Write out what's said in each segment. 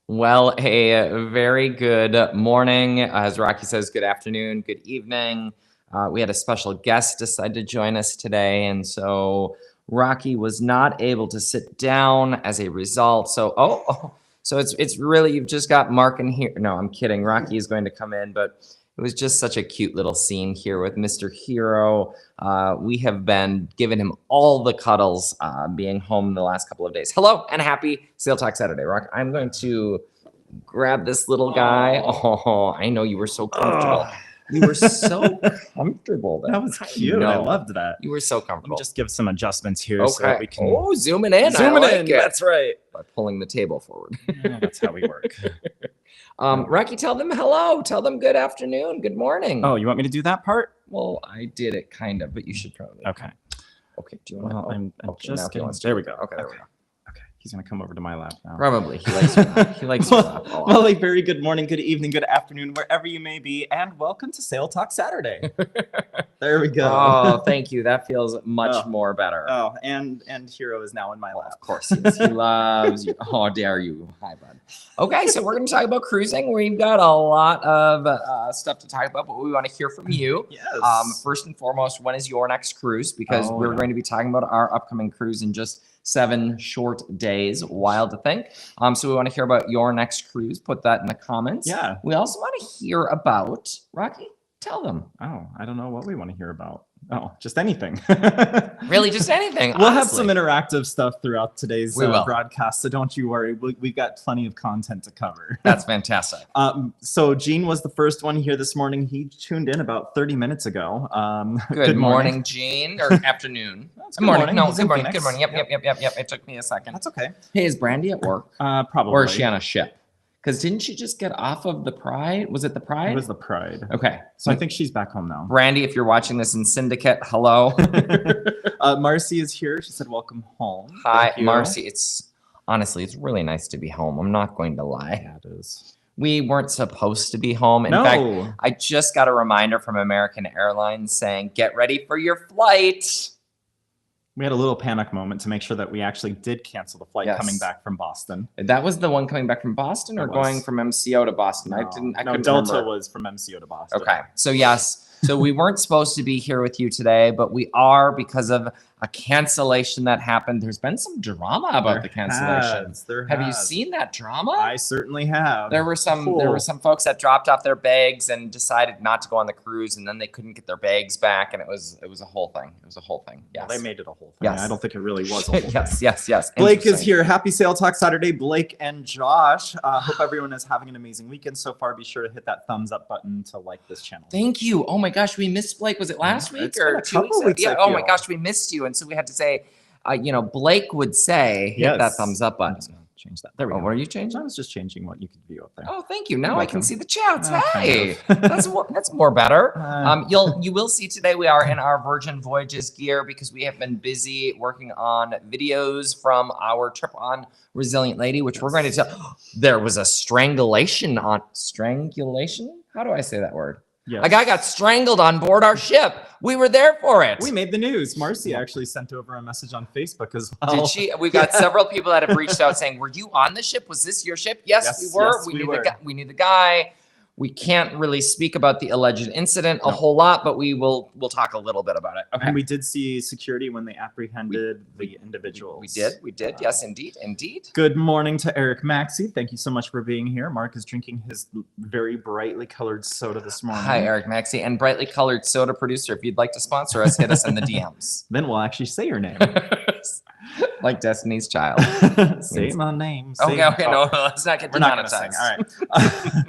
Well, a very good morning. As Rocky says, good afternoon, good evening. We had a special guest decide to join us today, and so Rocky was not able to sit down as a result. So it's really you've just got Mark in here. No, I'm kidding. Rocky is going to come in, but it was just such a cute little scene here with Mr. Hero. We have been giving him all the cuddles being home the last couple of days. Hello and happy Sail Talk Saturday, Rock. I'm going to grab this little guy. Oh, I know you were so comfortable. You were so comfortable. That was cute. I loved that. You were so comfortable. Let me just give some adjustments here so that we can. Oh, zooming in. Zooming I like in. it. That's right. By pulling the table forward. Yeah, that's how we work. Rocky, tell them hello. Tell them good afternoon. Good morning. Oh, you want me to do that part? Well, I did it kind of, but you should probably. Okay. Okay. Do you want to? Well, I'm okay, just now getting. wants to. There we go. Okay. There we go. Okay. He's gonna come over to my lap now. Probably. He likes your lap. He likes your lap a lot. Well, a very good morning, good evening, good afternoon, wherever you may be, and welcome to Sail Talk Saturday. There we go. Oh, thank you. That feels much more better. Oh, and Hero is now in my lap. Of course, he is. He loves you. Oh, dare you. Hi, bud. Okay, so we're going to talk about cruising. We've got a lot of stuff to talk about, but we want to hear from you. Yes. First and foremost, when is your next cruise? Because we're going to be talking about our upcoming cruise in just 7 short days. Wild to think. So we want to hear about your next cruise. Put that in the comments. Yeah. We also want to hear about, Rocky, tell them. Oh, I don't know what we want to hear about. Oh, just anything. Really, just anything. We'll have honestly. some interactive stuff throughout today's We will. broadcast, so don't you worry. We've got plenty of content to cover. That's fantastic. So Gene was the first one here this morning. He tuned in about 30 minutes ago. Good morning, Gene, or afternoon. Good morning. No, He's good in morning. Phoenix. Good morning. Yep. It took me a second. That's okay. Hey, is Brandy at work? Probably. Or is she on a ship? Because didn't she just get off of the Pride? Was it the Pride? It was the Pride. Okay. So I think she's back home now. Brandy, if you're watching this in Syndicate, hello. Marcy is here. She said, welcome home. Hi, Thank you. Marcy. It's really nice to be home. I'm not going to lie. Yeah, it is. We weren't supposed to be home. In fact, I just got a reminder from American Airlines saying, get ready for your flight. We had a little panic moment to make sure that we actually did cancel the flight coming back from Boston. That was the one coming back from Boston or going from MCO to Boston? No, I couldn't Delta remember. was from MCO to Boston. Okay. So yes. So we weren't supposed to be here with you today, but we are because of a cancellation that happened. There's been some drama about the cancellation. Have you seen that drama? I certainly have. There were some folks that dropped off their bags and decided not to go on the cruise, and then they couldn't get their bags back, and it was a whole thing. It was a whole thing. Yes. Well, they made it a whole thing. Yes. I don't think it really was a whole thing. Yes. Blake is here. Happy Sail Talk Saturday, Blake and Josh. Hope everyone is having an amazing weekend so far. Be sure to hit that thumbs up button to like this channel. Thank you. Oh my gosh, we missed Blake. Was it last week or 2 weeks ago? Yeah. Oh my gosh, we missed you, and so we had to say, Blake would say, hit that thumbs up button. Change that. There we go. What are you changing? I was just changing what you could view up there. Oh, thank you. Now I can see the chats. Kind Hey, that's more better. You will see today we are in our Virgin Voyages gear because we have been busy working on videos from our trip on Resilient Lady, which we're going to tell. There was a strangulation. How do I say that word? Yes. A guy got strangled on board our ship. We were there for it. We made the news. Marcy actually sent over a message on Facebook as well. Did she? We've got several people that have reached out saying, were you on the ship? Was this your ship? Yes, we were. Yes, we knew the guy. We can't really speak about the alleged incident a whole lot, but we'll talk a little bit about it. Okay. And we did see security when they apprehended the individuals. We did. Yes, indeed. Good morning to Eric Maxey. Thank you so much for being here. Mark is drinking his very brightly colored soda this morning. Hi, Eric Maxey, and brightly colored soda producer. If you'd like to sponsor us, hit us in the DMs. Then we'll actually say your name. Like Destiny's Child. Say my name. Okay, no, let's not get demonetized. All right.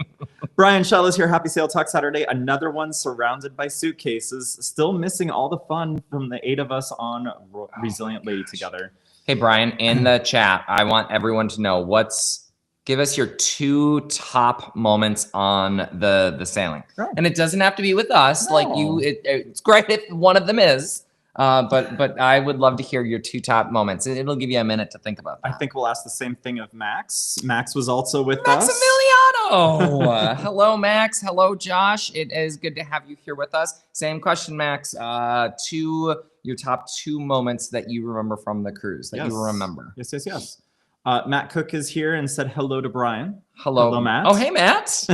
Brian Shell is here. Happy Sail Talk Saturday. Another one surrounded by suitcases. Still missing all the fun from the 8 of us on Resilient Lady together. Hey, Brian, in the chat, I want everyone to know give us your 2 top moments on the sailing. Right. And it doesn't have to be with us. No. Like it's great if one of them is. But I would love to hear your 2 top moments. It'll give you a minute to think about that. I think we'll ask the same thing of Max. Max was also with us. Maximiliano! Hello, Max. Hello, Josh. It is good to have you here with us. Same question, Max. Your top 2 moments that you remember from the cruise that you remember. Yes. Matt Cook is here and said hello to Brian. Hello. Hello, Matt. Oh, hey, Matt.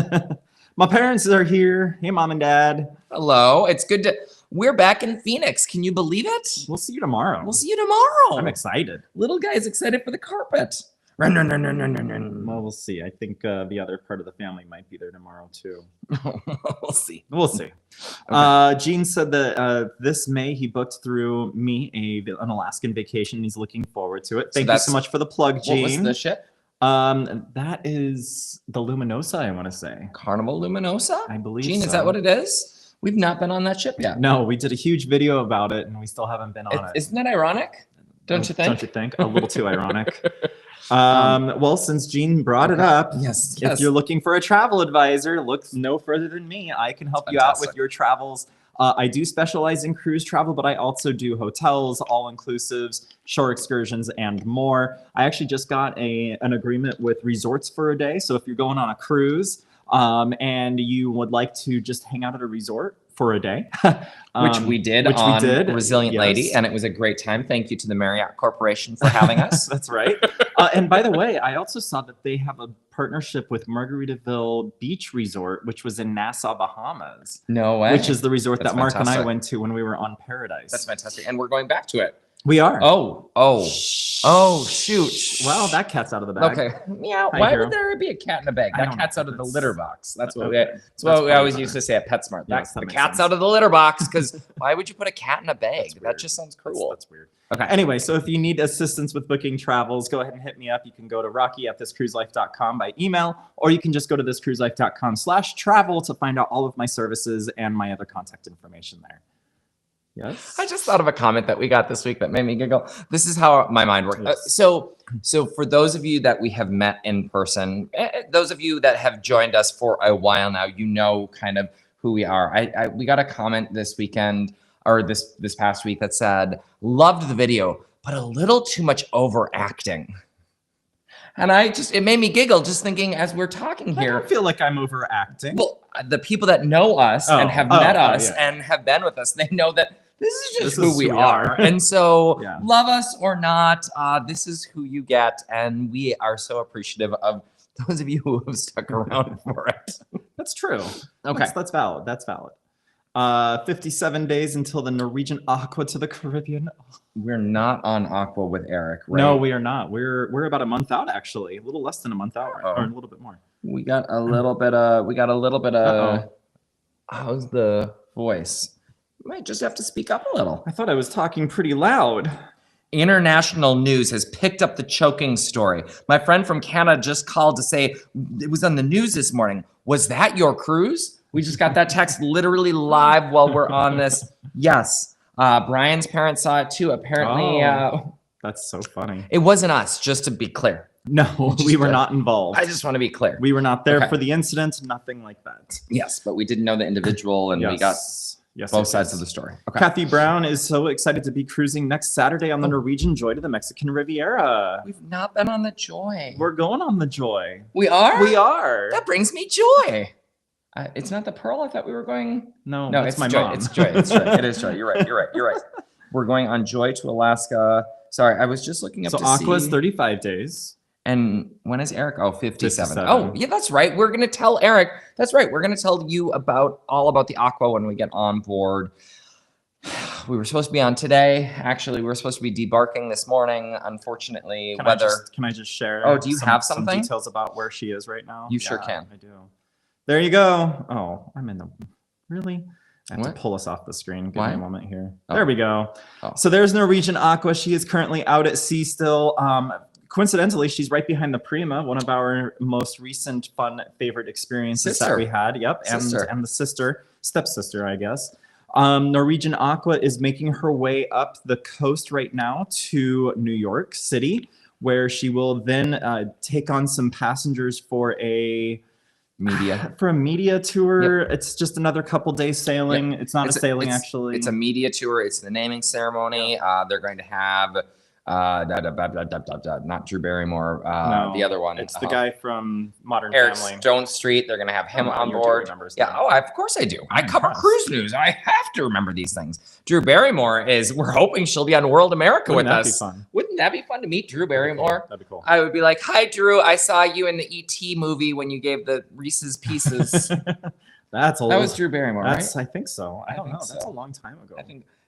My parents are here. Hey, Mom and Dad. Hello. It's good to... We're back in Phoenix. Can you believe it? We'll see you tomorrow. We'll see you tomorrow. I'm excited. Little guy's excited for the carpet. Well, we'll see. I think the other part of the family might be there tomorrow, too. We'll see. We'll see. Okay. Gene said that this May he booked through me an Alaskan vacation. He's looking forward to it. Thank you so much for the plug, Gene. What was the ship? That is the Luminosa, I want to say. Carnival Luminosa? I believe Gene, so. is that what it is? We've not been on that ship yet. No, we did a huge video about it, and we still haven't been on it. Isn't that ironic? Don't you think? Don't you think? A little too ironic. Well, since Gene brought it up, yes, if you're looking for a travel advisor, look no further than me. I can help you out with your travels. I do specialize in cruise travel, but I also do hotels, all-inclusives, shore excursions, and more. I actually just got an agreement with Resorts for a Day. So if you're going on a cruise and you would like to just hang out at a resort for a day, which we did on Resilient Lady, and it was a great time. Thank you to the Marriott Corporation for having us. That's right. And by the way, I also saw that they have a partnership with Margaritaville Beach Resort, which was in Nassau, Bahamas. No way. Which is the resort That's that Mark fantastic. and I went to when we were on Paradise. That's fantastic. And we're going back to it. We are. Oh, shoot. Well, that cat's out of the bag. Okay. Yeah. Hi, Why Hero. would there be a cat in a bag? I That don't cat's know. out of the litter box. That's what Okay. we always used to say at PetSmart. Yes, that The makes cat's sense. out of the litter box, because why would you put a cat in a bag? That's That weird. just sounds cruel. That's weird. Okay. Anyway, so if you need assistance with booking travels, go ahead and hit me up. You can go to rocky@thiscruiselife.com by email, or you can just go to thiscruiselife.com/travel to find out all of my services and my other contact information there. Yes. I just thought of a comment that we got this week that made me giggle. This is how my mind works. Yes. So for those of you that we have met in person, those of you that have joined us for a while now, you know kind of who we are. We got a comment this weekend or this past week that said, loved the video, but a little too much overacting. And it made me giggle just thinking as we're talking I here. don't feel like I'm overacting. Well, the people that know us and have met us and have been with us, they know that this is just who we are. And so love us or not, this is who you get. And we are so appreciative of those of you who have stuck around for it. That's true. Okay. That's valid. That's valid. 57 days until the Norwegian Aqua to the Caribbean. We're not on Aqua with Eric, right? No, we are not. We're about a month out, actually. A little less than a month out, or a little bit more. We got a little bit of how's the voice? You might just have to speak up a little. I thought I was talking pretty loud. International news has picked up the choking story. My friend from Canada just called to say it was on the news this morning. Was that your cruise? We just got that text literally live while we're on this. Yes. Brian's parents saw it too. Apparently, that's so funny. It wasn't us, just to be clear. No, we were not involved. I just want to be clear. We were not there for the incident, nothing like that. Yes, but we didn't know the individual, and we got both sides of the story. Okay. Kathy Brown is so excited to be cruising next Saturday on the Norwegian Joy to the Mexican Riviera. We've not been on the Joy. We're going on the Joy. We are? We are. That brings me joy. It's not the Pearl. I thought we were going. No, it's my Joy. mom. It's Joy. It's Joy. It is Joy. You're right. We're going on Joy to Alaska. Sorry, I was just looking up to see. So Aqua's 35 days. And when is Eric? Oh, 57. Oh, yeah, that's right. We're going to tell Eric. That's right. We're going to tell you all about the Aqua when we get on board. We were supposed to be on today. Actually, we were supposed to be debarking this morning. Unfortunately, Can I just share? Oh, do you have something? Some details about where she is right now? You sure can. I do. There you go. Oh, I'm in the... Really? I have What? to pull us off the screen. Give Why? me a moment here. Oh. There we go. Oh. So there's Norwegian Aqua. She is currently out at sea still. Coincidentally, she's right behind the Prima, one of our most recent fun favorite experiences that we had. Yep. And the stepsister, I guess. Norwegian Aqua is making her way up the coast right now to New York City, where she will then take on some passengers for a media tour. Yep. It's just another couple days sailing. Yep. It's not a sailing, actually. It's a media tour. It's the naming ceremony. They're going to have not Drew Barrymore. No, the other one. It's the guy from Modern Eric Family. Stone Street. They're going to have him on You board. do remember his Yeah. name. Oh, of course I do. I I'm cover impressed. cruise news. I have to remember these things. Drew Barrymore we're hoping she'll be on World America with us. Wouldn't that be fun to meet Drew Barrymore? That'd be cool. I would be like, hi, Drew. I saw you in the E.T. movie when you gave the Reese's Pieces. That was Drew Barrymore, right? I think so. I don't know. So. That's a long time ago.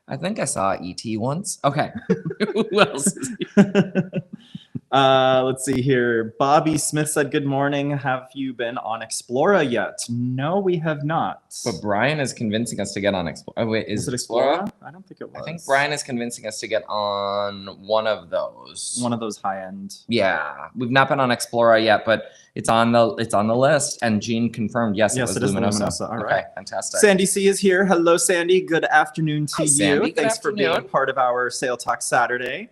I think I saw E.T. once. Okay. Who else is Let's see here. Bobby Smith said, good morning. Have you been on Explora yet? No, we have not. But Brian is convincing us to get on Explora. Oh, wait, is it Explora? I don't think it was. I think Brian is convincing us to get on one of those. One of those high-end. Yeah. We've not been on Explora yet, but it's on the list. And Gene confirmed, yes, it was Luminosa. All right. Fantastic. Sandy C is here. Hello, Sandy. Good afternoon to you. Sandy. Thanks for being a part of our Sail Talk Saturday.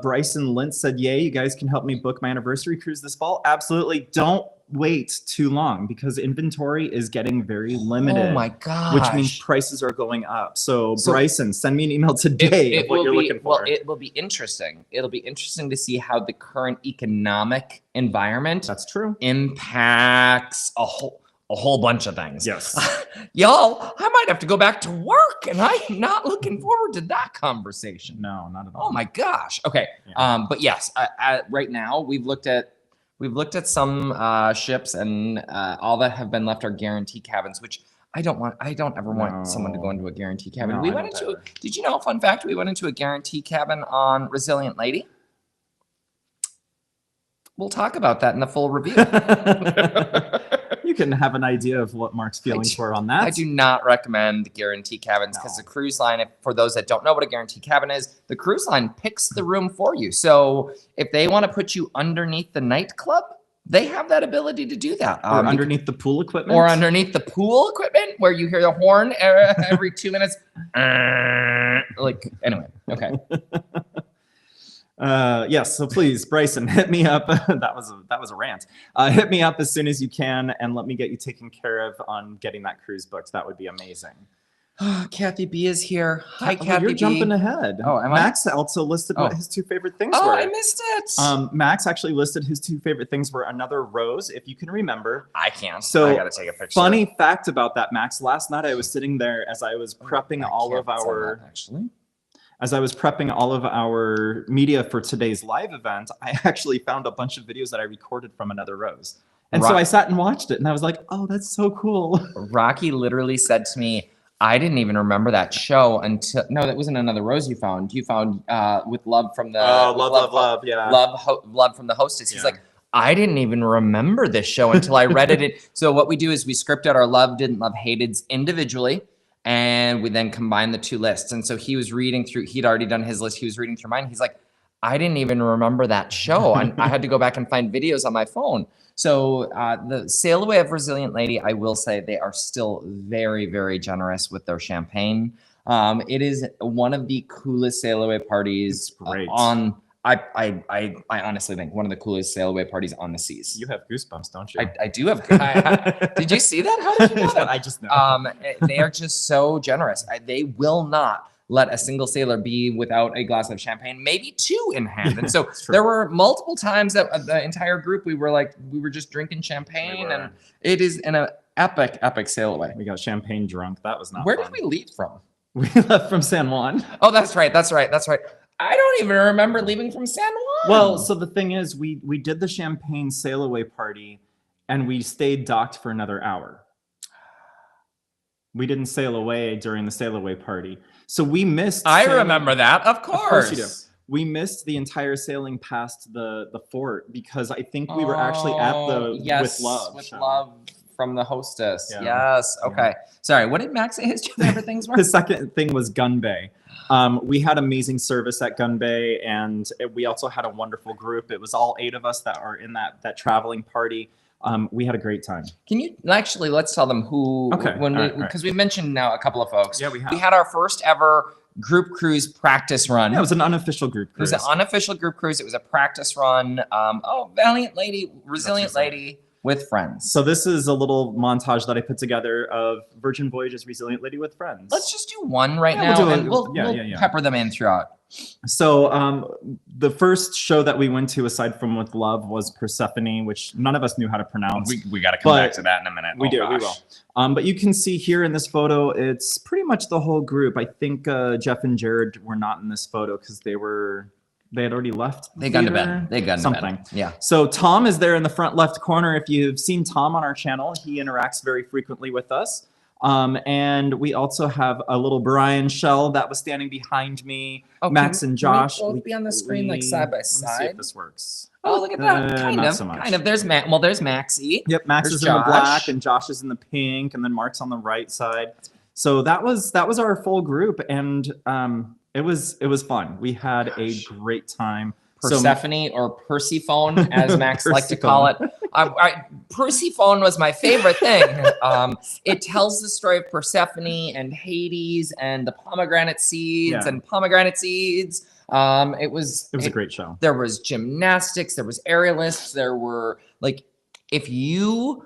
Bryson Lintz said, yay, you guys can help me book my anniversary cruise this fall. Absolutely. Don't wait too long because inventory is getting very limited. Oh my gosh. Which means prices are going up. So Bryson, send me an email today of what you're looking for. Well, it will be interesting. It'll be interesting to see how the current economic environment impacts a whole bunch of things. Yes. Y'all, I might have to go back to work, and I'm not looking forward to that conversation. No, not at all. Oh my gosh. Okay. Yeah. But yes, right now we've looked at some ships, and all that have been left are guarantee cabins, which I don't ever want someone to go into a guarantee cabin. No, we went into did you know, fun fact, we went into a guarantee cabin on Resilient Lady? We'll talk about that in the full review. You can have an idea of what Mark's feelings were on that. I do not recommend guarantee cabins because the cruise line, for those that don't know what a guarantee cabin is, the cruise line picks the room for you. So if they want to put you underneath the nightclub, they have that ability to do that. Or underneath the pool equipment. Or underneath the pool equipment where you hear the horn every 2 minutes. Anyway, okay. Yes, so please, Bryson, hit me up. that was a rant. Hit me up as soon as you can and let me get you taken care of on getting that cruise booked. That would be amazing. Kathy B is here. Hi, Kathy You're B. jumping ahead. Oh, am Max also listed what his two favorite things were. Oh, I missed it. Max actually listed his two favorite things were another rose, if you can remember. I can't. So I gotta take a picture. Funny fact about that, Max. Last night I was sitting there as I was prepping As I was prepping all of our media for today's live event, I actually found a bunch of videos that I recorded from Another Rose. And so I sat and watched it and I was like, oh, that's so cool. Rocky literally said to me, I didn't even remember that show until, no, that wasn't Another Rose you found. You found With Love from the... Oh, Love, yeah. Love from the Hostess. He's like, I didn't even remember this show until I read it. So what we do is we script out our love, didn't love, hateds individually. And we then combine the two lists. And so he was reading through, he'd already done his list. He was reading through mine. He's like, I didn't even remember that show. I had to go back and find videos on my phone. So the Sail Away of Resilient Lady, I will say they are still very, very generous with their champagne. It is one of the coolest sail away parties on... I honestly think one of the coolest sail away parties on the seas. You have goosebumps, don't you? I do have. Did you see that? How did you know that? I just know. They are just so generous. They will not let a single sailor be without a glass of champagne, maybe two in hand. And so there were multiple times that the entire group, we were just drinking champagne, and it is an epic sail away. We got champagne drunk. That was not Where fun. did we leave from? We left from San Juan. Oh, that's right. I don't even remember leaving from San Juan. Well, so the thing is, we did the champagne sail away party and we stayed docked for another hour. We didn't sail away during the sail away party. So we missed... I remember that, of course. Of course you do. We missed the entire sailing past the fort because I think we were actually at the With Love. With Love from the Hostess. Yeah. Yes. Okay. Sorry. What did Max say his two favorite things were? His second thing was Gun Bay. We had amazing service at Gun Bay, and we also had a wonderful group. It was all 8 of us that are in that traveling party. We had a great time. Can you actually, let's tell them who, because we mentioned now a couple of folks. Yeah, we have. We had our first ever group cruise practice run. Yeah, it was an unofficial group cruise. It was an unofficial group cruise. It was a practice run. Valiant Lady, Resilient Lady with friends. So this is a little montage that I put together of Virgin Voyages Resilient Lady with friends. Let's just do one now, and we'll pepper them in throughout. So the first show that we went to, aside from With Love, was Persephone, which none of us knew how to pronounce. We got to come back to that in a minute. We will. But you can see here in this photo, it's pretty much the whole group. I think Jeff and Jared were not in this photo because they had already left. They got to bed. They got something. To bed. Yeah. So Tom is there in the front left corner. If you've seen Tom on our channel, he interacts very frequently with us. And we also have a little Brian Shell that was standing behind me. Oh, Max and Josh. Can we both be on the screen like side by side? Let's see if this works. Oh, look at that. Kind of. There's there's Maxie. Yep, Max is in the black and Josh is in the pink, and then Mark's on the right side. So that was our full group, and it was fun. We had a great time. Persephone or Persephone, as Max liked to call it. Persephone was my favorite thing. It tells the story of Persephone and Hades and the pomegranate seeds and pomegranate seeds. It was a great show. There was gymnastics, there was aerialists, there were if you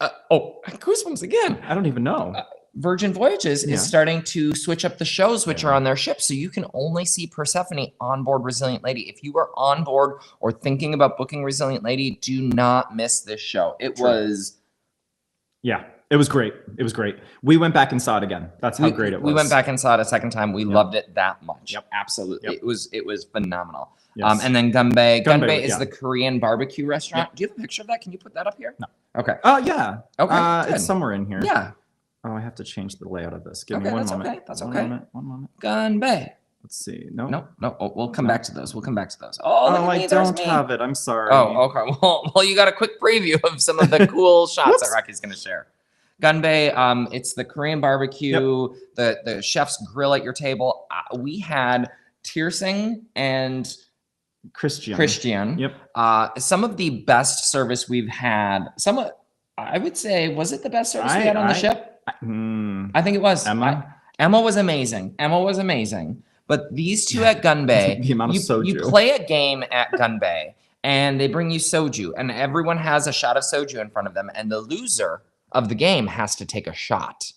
goosebumps again. I don't even know. Virgin Voyages is starting to switch up the shows which are on their ship, so you can only see Persephone on board Resilient Lady. If you are on board or thinking about booking Resilient Lady, do not miss this show. It was great. It was great. We went back and saw it again. That's how great it was. We went back and saw it a second time. We loved it that much. Yep, absolutely. Yep. It was phenomenal. Yes. And then Gunbae. Gunbae is the Korean barbecue restaurant. Yep. Do you have a picture of that? Can you put that up here? No. Okay. Yeah. Okay. It's somewhere in here. Yeah. Oh, I have to change the layout of this. Give me one moment. Okay. That's okay. One moment. Gunbae. Let's see. No. Oh, we'll come back to those. Oh, I don't have it. I'm sorry. Oh, okay. Well, you got a quick preview of some of the cool shots that Rocky's going to share. Gunbae, it's the Korean barbecue. Yep. The chefs grill at your table. We had Tearsing and Christian. Yep. Some of the best service we've had. I would say, was it the best service we had on the ship? I think it was. Emma was amazing. But these two at Gunbae, the amount of soju. You play a game at Gunbae, and they bring you soju, and everyone has a shot of soju in front of them, and the loser of the game has to take a shot.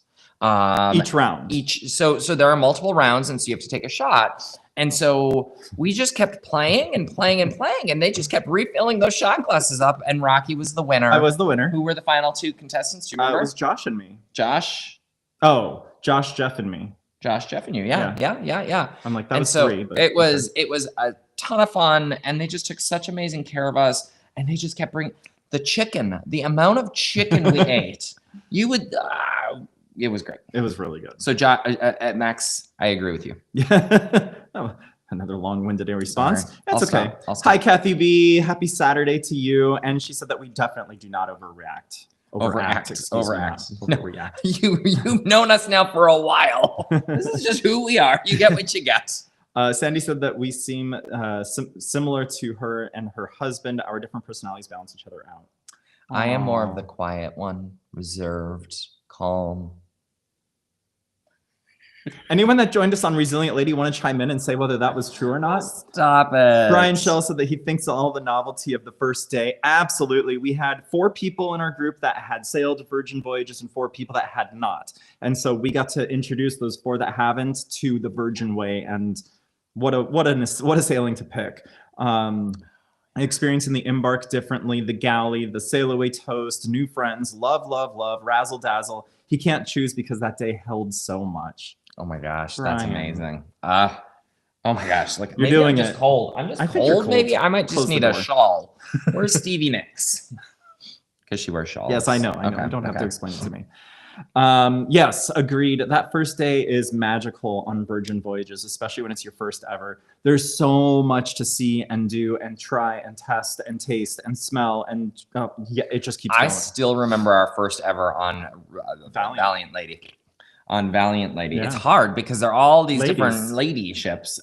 Each round. So there are multiple rounds, and so you have to take a shot. And so we just kept playing, and they just kept refilling those shot glasses up, and Rocky was the winner. I was the winner. Who were the final two contestants? Do you remember? It was Josh and me. Josh? Oh, Josh, Jeff, and me. Josh, Jeff, and you. Yeah. I'm like, that was three. But it was a ton of fun, and they just took such amazing care of us, and they just kept bringing the chicken. The amount of chicken we ate, you would... it was great. It was really good. So, Max, I agree with you. Yeah. Another long-winded response. Sorry. That's okay. Hi, Kathy B. Happy Saturday to you. And she said that we definitely do not overreact. Overreact. You've known us now for a while. This is just who we are. You get what you get. Sandy said that we seem similar to her and her husband. Our different personalities balance each other out. I am more of the quiet one, reserved, calm. Anyone that joined us on Resilient Lady want to chime in and say whether that was true or not? Stop it. Brian Shell said that he thinks all the novelty of the first day. Absolutely. We had 4 people in our group that had sailed Virgin Voyages and 4 people that had not. And so we got to introduce those 4 that haven't to the Virgin Way. And what a sailing to pick. Experiencing the embark differently, the galley, the sail away toast, new friends, love, razzle dazzle. He can't choose because that day held so much. Oh my gosh, that's amazing. Oh my gosh, like you're doing I'm just cold. I'm just cold. Maybe I might just need a shawl. Where's Stevie Nicks? Because she wears shawls. Yes, I know. You don't have to explain it to me. Yes, agreed. That first day is magical on Virgin Voyages, especially when it's your first ever. There's so much to see and do and try and test and taste and smell, and it just keeps going. I still remember our first ever on Valiant Lady. On Valiant Lady. Yeah. It's hard because there are all these different lady ships.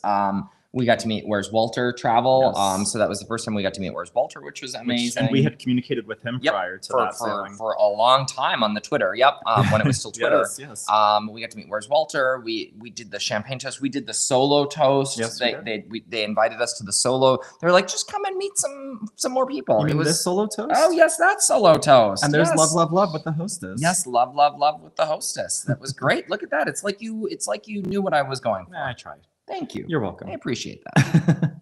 We got to meet Where's Walter travel. Yes. So that was the first time we got to meet Where's Walter, which was amazing. And we had communicated with him prior to that sailing. For a long time on the Twitter. When it was still Twitter. Yes. We got to meet Where's Walter. We did the champagne toast. We did the solo toast. Yes, they invited us to the solo. They're like, just come and meet some more people. You mean this solo toast? Oh yes, that solo toast. And there's love with the hostess. Yes, love with the hostess. That was great. Look at that. It's like you knew what I was going for. I tried. Thank you. You're welcome. I appreciate that.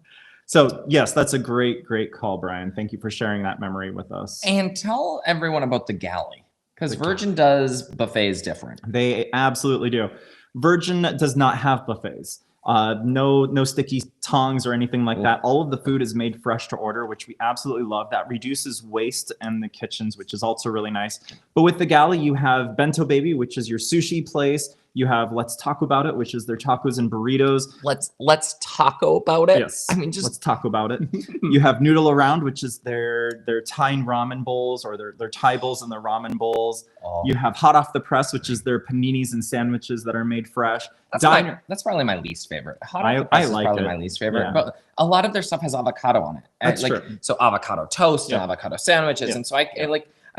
So yes, that's a great call, Brian. Thank you for sharing that memory with us. And tell everyone about the galley, because Virgin does buffets different. They absolutely do. Virgin does not have buffets. No sticky tongs or anything like that. All of the food is made fresh to order, which we absolutely love. That reduces waste in the kitchens, which is also really nice. But with the galley, you have Bento Baby, which is your sushi place. You have Let's Talk About It, which is their tacos and burritos. Let's taco about it. Yes. I mean, just let's talk about it. You have Noodle Around, which is their Thai ramen bowls, or their Thai bowls and their ramen bowls. Oh. You have Hot Off the Press, which is their paninis and sandwiches that are made fresh. That's probably my least favorite. Hot Off the Press is probably my least favorite. Yeah. But a lot of their stuff has avocado on it. That's true. So avocado toast and avocado sandwiches, and so I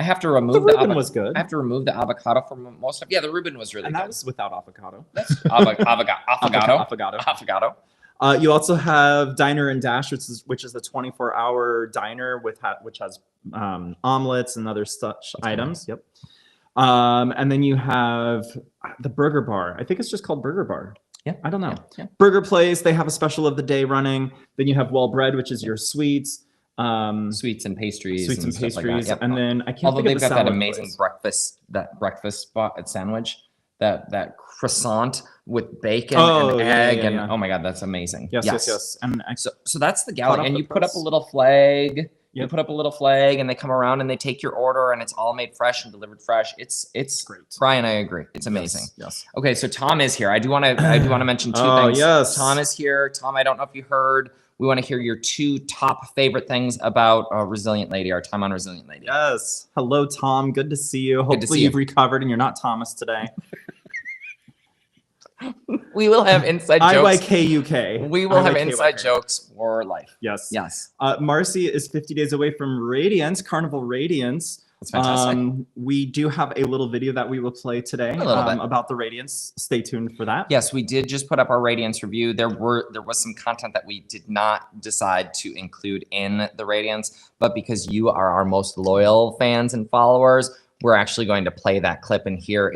have to remove the Reuben was good. I have to remove the avocado from most stuff. Yeah, the Reuben was really good. And that was without avocado. That's avocado. You also have Diner and Dash, which is the 24-hour diner which has omelets and other such items. Yep. And then you have the Burger Bar. I think it's just called Burger Bar. Yeah. I don't know. Yeah. Burger Place, they have a special of the day running. Then you have Well Bread, which is your sweets. Sweets and pastries. Like that. Yep. And then I can't Although think they've of the got that salad amazing place. breakfast spot at sandwich, that croissant with bacon and egg, and oh my god, that's amazing. Yes. And so that's the galley, and you put up a little flag. Yep. You put up a little flag, and they come around and they take your order, and it's all made fresh and delivered fresh. It's great. Brian, I agree. It's amazing. Yes. Okay, so Tom is here. I do want to mention two things. Yes. Tom is here. Tom, I don't know if you heard. We want to hear your two top favorite things about Resilient Lady, our time on Resilient Lady. Yes. Hello, Tom. Good to see you. Hopefully you've recovered and you're not Thomas today. We will have inside jokes. IYKUK. We will have inside jokes for life. Yes. Yes. Marcy is 50 days away from Radiance, Carnival Radiance. That's fantastic. We do have a little video that we will play today about the Radiance. Stay tuned for that. Yes, we did just put up our Radiance review. There was some content that we did not decide to include in the Radiance, but because you are our most loyal fans and followers, we're actually going to play that clip in here.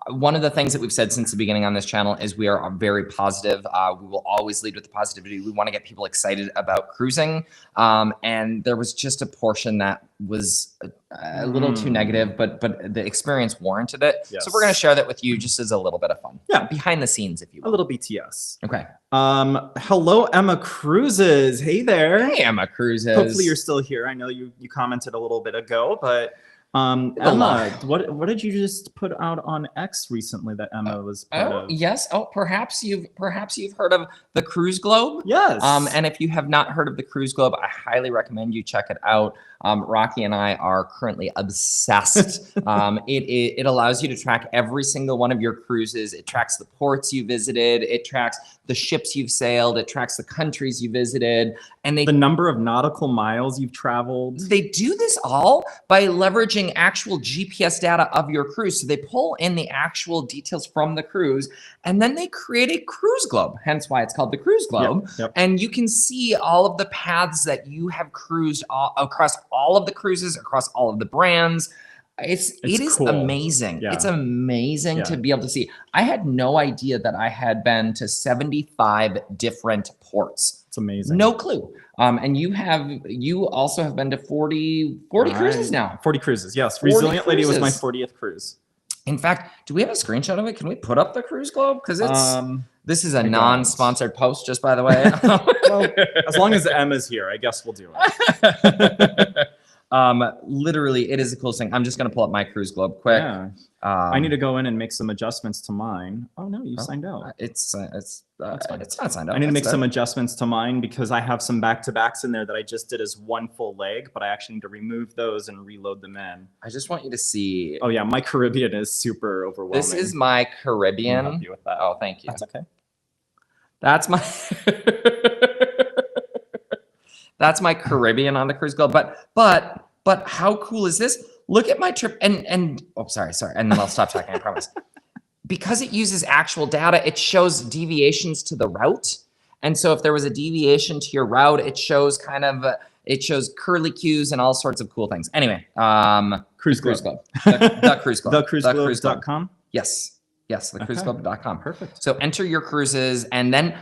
One of the things that we've said since the beginning on this channel is we are very positive. We will always lead with the positivity. We want to get people excited about cruising. And there was just a portion that was a little too negative, but the experience warranted it. Yes. So we're going to share that with you just as a little bit of fun. Yeah. Behind the scenes, if you will. A little BTS. Okay. Hello, Emma Cruises. Hey there. Hey, Emma Cruises. Hopefully you're still here. I know you commented a little bit ago, but Emma, what did you just put out on X recently that Emma was part of? Yes. Perhaps you've heard of the Cruise Globe. Yes. And if you have not heard of the Cruise Globe, I highly recommend you check it out. Rocky and I are currently obsessed. It allows you to track every single one of your cruises. It tracks the ports you visited. It tracks the ships you've sailed. It tracks the countries you visited, and the number of nautical miles you've traveled. They do this all by leveraging actual GPS data of your cruise. So they pull in the actual details from the cruise, and then they create a Cruise Globe, hence why it's called the Cruise Globe. Yep. And you can see all of the paths that you have cruised across all of the cruises, across all of the brands. It is cool. Amazing. Yeah. It's amazing to be able to see. I had no idea that I had been to 75 different ports. It's amazing. No clue. And you also have been to 40 cruises now. 40 cruises, yes. Resilient Lady was my 40th cruise. In fact, do we have a screenshot of it? Can we put up the Cruise Globe? Because this is a non-sponsored post, just by the way. Well, as long as Emma's here, I guess we'll do it. Literally, it is the coolest thing. I'm just going to pull up my Cruise Globe quick. Yeah. I need to go in and make some adjustments to mine. Oh no, you signed out. It's not signed out. I need to make some adjustments to mine because I have some back-to-backs in there that I just did as one full leg, but I actually need to remove those and reload them in. I just want you to see. Oh yeah, my Caribbean is super overwhelming. This is my Caribbean. I'll help you with that. Oh, thank you. That's okay. That's my that's my Caribbean on the Cruise Globe. But how cool is this? Look at my trip and oh, sorry. And then I'll stop talking, I promise. Because it uses actual data, it shows deviations to the route. And so if there was a deviation to your route, it shows it shows curly cues and all sorts of cool things. Anyway, Cruise Globe. The Cruise Globe. TheCruiseGlobe.com. Yes. Yes, thecruiseclub.com. Perfect. So enter your cruises, and then,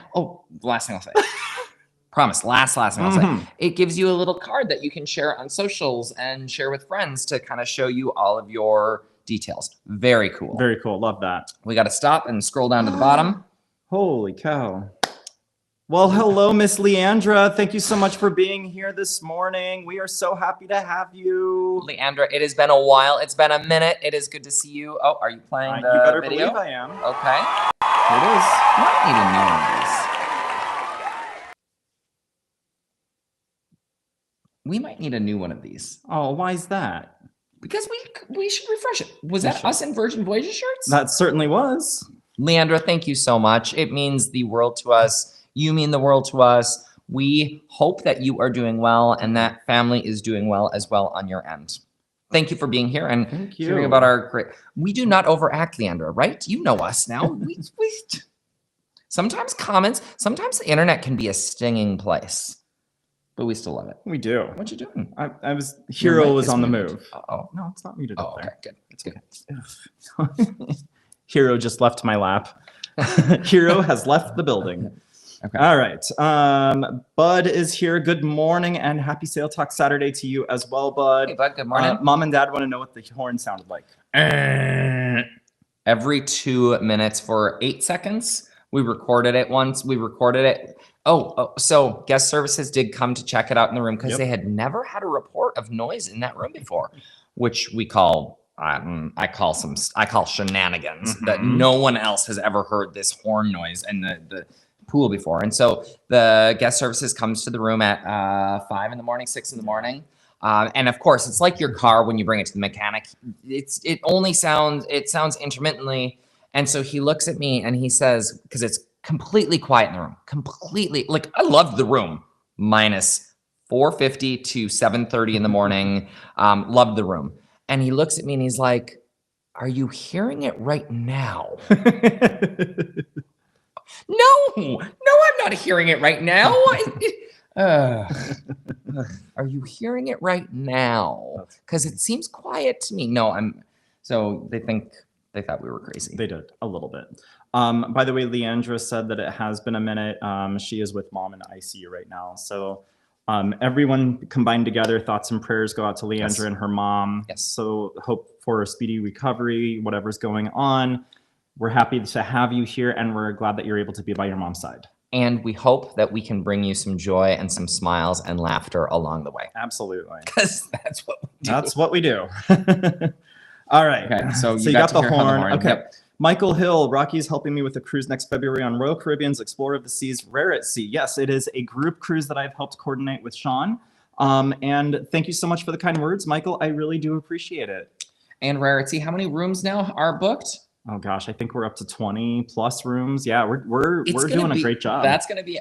last thing I'll say. Promise, last thing I'll say. It gives you a little card that you can share on socials and share with friends to kind of show you all of your details. Very cool. Very cool. Love that. We got to stop and scroll down to the bottom. Holy cow. Well, hello, Miss Leandra. Thank you so much for being here this morning. We are so happy to have you. Leandra, it has been a while. It's been a minute. It is good to see you. Oh, are you playing the You better video? believe I am. Okay. Here it is. Might need a new one of these. We might need a new one of these. Oh, why is that? Because we should refresh it. Was that us in Virgin Voyages shirts? That certainly was. Leandra, thank you so much. It means the world to us. You mean the world to us. We hope that you are doing well and that family is doing well as well on your end. Thank you for being here and hearing about our great. We do not overact, Leandra, right? You know us now. we sometimes sometimes the internet can be a stinging place. But we still love it. We do. What you doing? Hero was on the move. Oh, no, it's not muted up there. Okay, good. It's good. Hero just left my lap. Hero has left the building. Okay. All right. Bud is here. Good morning and happy Sail Talk Saturday to you as well, Bud. Hey, Bud. Good morning. Mom and Dad want to know what the horn sounded like. Every 2 minutes for 8 seconds. We recorded it once. We recorded it. So guest services did come to check it out in the room because they had never had a report of noise in that room before, which we call I call shenanigans that no one else has ever heard this horn noise in the pool before. And so the guest services comes to the room at 5 in the morning, 6 in the morning. And of course, it's like your car when you bring it to the mechanic. It sounds intermittently. And so he looks at me and he says, because it's completely quiet in the room, completely, like I loved the room, minus 4:50 to 7:30 in the morning. Loved the room. And he looks at me and he's like, "Are you hearing it right now?" No, I'm not hearing it right now. Are you hearing it right now? Because it seems quiet to me. No, so they thought we were crazy. They did a little bit. By the way, Leandra said that it has been a minute. She is with mom in ICU right now. So everyone combined together, thoughts and prayers go out to Leandra and her mom. Yes. So hope for a speedy recovery, whatever's going on. We're happy to have you here and we're glad that you're able to be by your mom's side. And we hope that we can bring you some joy and some smiles and laughter along the way. Absolutely. Because that's what we do. That's what we do. All right. Okay, so you got the horn. Okay. Yep. Michael Hill, Rocky's helping me with a cruise next February on Royal Caribbean's Explorer of the Seas, Rare at Sea. Yes, it is a group cruise that I've helped coordinate with Sean. And thank you so much for the kind words, Michael. I really do appreciate it. And Rare at Sea, how many rooms now are booked? Oh gosh, I think we're up to 20 plus rooms. Yeah, we're doing a great job. That's going to be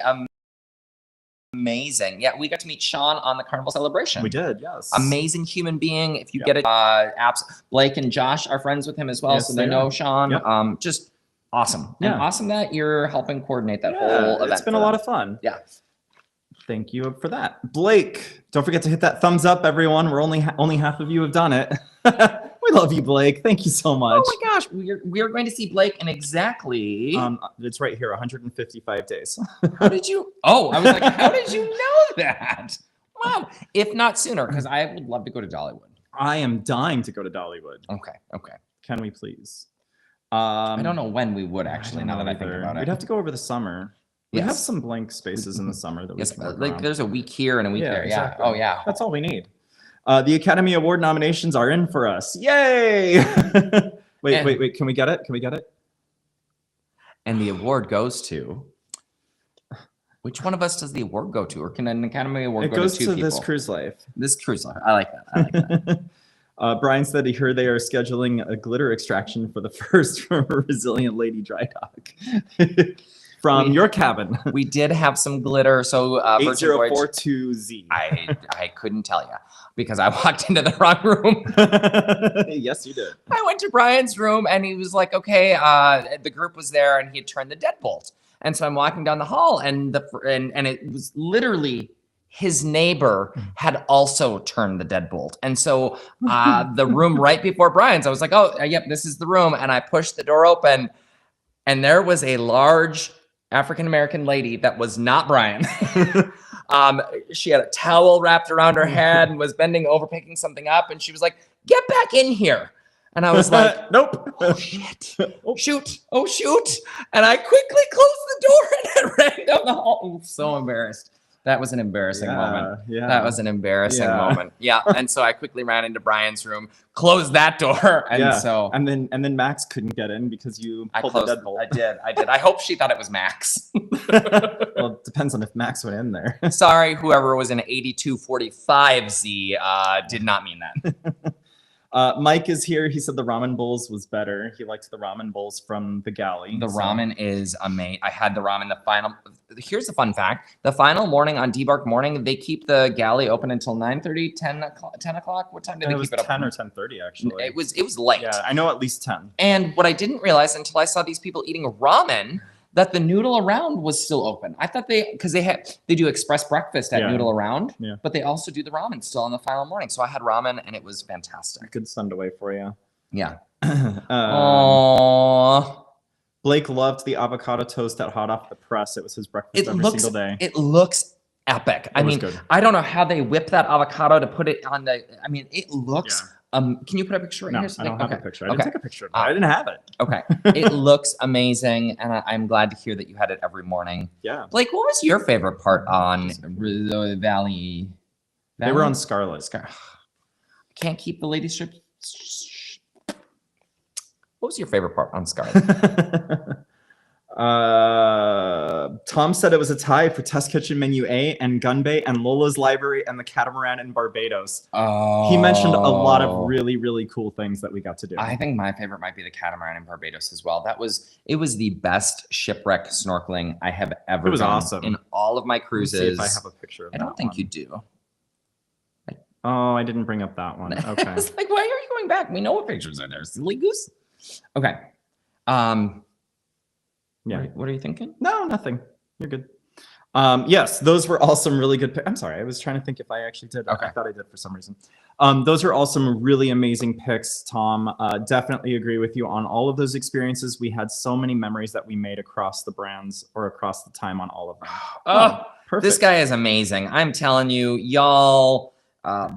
amazing. Yeah, we got to meet Sean on the Carnival Celebration. We did, yes. Amazing human being. If you get it, apps, Blake and Josh are friends with him as well, so they know Sean. Yep. Just awesome. Yeah. And awesome that you're helping coordinate that whole event. It's been a lot of fun. Yeah. Thank you for that. Blake, don't forget to hit that thumbs up, everyone. We're only half of you have done it. We love you, Blake. Thank you so much. Oh my gosh, we are going to see Blake in exactly. It's right here, 155 days. How did you? Oh, I was like, how did you know that? Wow, if not sooner, because I would love to go to Dollywood. I am dying to go to Dollywood. Okay. Can we please? I don't know when we would actually. Now that I think about it, we'd have to go over the summer. We have some blank spaces in the summer that we can work like on. There's a week here and a week there. Exactly. Yeah. Oh yeah. That's all we need. The Academy Award nominations are in for us. Yay! Wait. Can we get it? And the award goes to. Which one of us does the award go to, or can an Academy Award go to two people? It goes to This Cruise Life. This Cruise Life. I like that. Brian said he heard they are scheduling a glitter extraction for the first Resilient Lady dry dock. From your cabin. We did have some glitter. So 8042Z. I couldn't tell you because I walked into the wrong room. Yes, you did. I went to Brian's room and he was like, okay, the group was there and he had turned the deadbolt. And so I'm walking down the hall and it was literally his neighbor had also turned the deadbolt. And so the room right before Brian's, I was like, oh, yep, this is the room. And I pushed the door open, and there was a large African-American lady that was not Brian. She had a towel wrapped around her head and was bending over, picking something up. And she was like, get back in here. And I was like, nope. Oh, shit. Oh, shoot. Oh, shoot. And I quickly closed the door and ran down the hall. Oh, so embarrassed. That was an embarrassing moment. Yeah. That was an embarrassing moment. Yeah. And so I quickly ran into Brian's room, closed that door. And so. And then Max couldn't get in because you pulled the deadbolt. I did. I hope she thought it was Max. Well, it depends on if Max went in there. Sorry, whoever was in 8245Z did not mean that. Mike is here. He said the ramen bowls was better. He liked the ramen bowls from the galley. The ramen is amazing. I had the ramen the final. Here's the fun fact. The final morning on Debark morning, they keep the galley open until 9:30, 10 o'clock. What time did they keep it open? 10 or 10:30, actually. It was late. Yeah, I know at least 10. And what I didn't realize until I saw these people eating ramen, that the Noodle Around was still open. I thought because they do express breakfast at Noodle Around, but they also do the ramen still on the final morning. So I had ramen and it was fantastic. Good Sunday for you. Yeah. Blake loved the avocado toast that hot off the press. It was his breakfast every single day. It looks epic. I mean, I don't know how they whip that avocado to put it on the. I mean, it looks. Can you put a picture right here? I don't have a picture. I didn't take a picture of it. I didn't have it. Okay. It looks amazing, and I'm glad to hear that you had it every morning. Yeah. Blake, what was your favorite part on the Valley? They were on Scarlet. I can't keep the lady strip. What was your favorite part on Scarlet? Tom said it was a tie for Test Kitchen Menu A and Gunbay and Lola's Library and the Catamaran in Barbados. Oh. He mentioned a lot of really, really cool things that we got to do. I think my favorite might be the Catamaran in Barbados as well. It was the best shipwreck snorkeling I have ever done. It was awesome. In all of my cruises. Let me see if I have a picture of that. I don't think you do. Oh, I didn't bring up that one. Okay. It's like, why are you going back? We know what pictures are there. Silly goose. Okay. Yeah. What are you thinking? No, nothing. You're good. Yes, those were all some really good. I'm sorry. I was trying to think if I actually did. Okay. I thought I did for some reason. Those are all some really amazing picks, Tom. Definitely agree with you on all of those experiences. We had so many memories that we made across the brands or across the time on all of them. Oh, perfect. This guy is amazing. I'm telling you, y'all.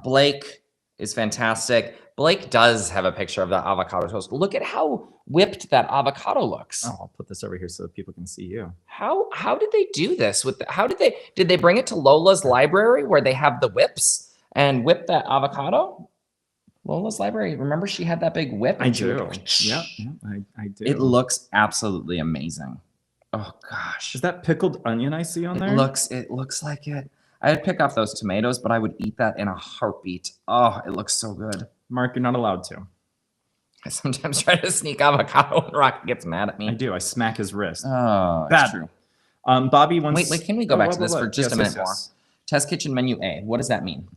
Blake is fantastic. Blake does have a picture of that avocado toast. Look at how whipped that avocado looks. Oh, I'll put this over here so that people can see you. How did they do this? Did they bring it to Lola's library where they have the whips and whip that avocado? Lola's library. Remember she had that big whip? I do. Yeah, I do. It looks absolutely amazing. Oh gosh. Is that pickled onion I see on there? It looks like it. I'd pick off those tomatoes, but I would eat that in a heartbeat. Oh, it looks so good. Mark, you're not allowed to. I sometimes try to sneak avocado when Rocky gets mad at me. I do. I smack his wrist. Oh, that's true. Bobby wants... Wait, can we go back to this for just a minute more? Test Kitchen Menu A. What does that mean?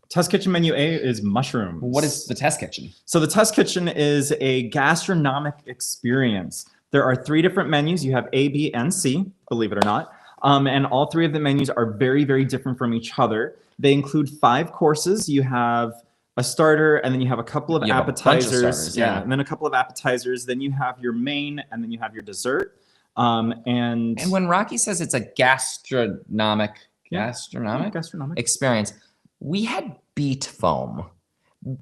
Test Kitchen Menu A is mushrooms. What is the Test Kitchen? So the Test Kitchen is a gastronomic experience. There are 3 different menus. You have A, B, and C, believe it or not. And all 3 of the menus are very, very different from each other. They include 5 courses. You have a starter, and then you have a couple of appetizers. And then a couple of appetizers. Then you have your main, and then you have your dessert. And when Rocky says it's a gastronomic experience, we had beet foam.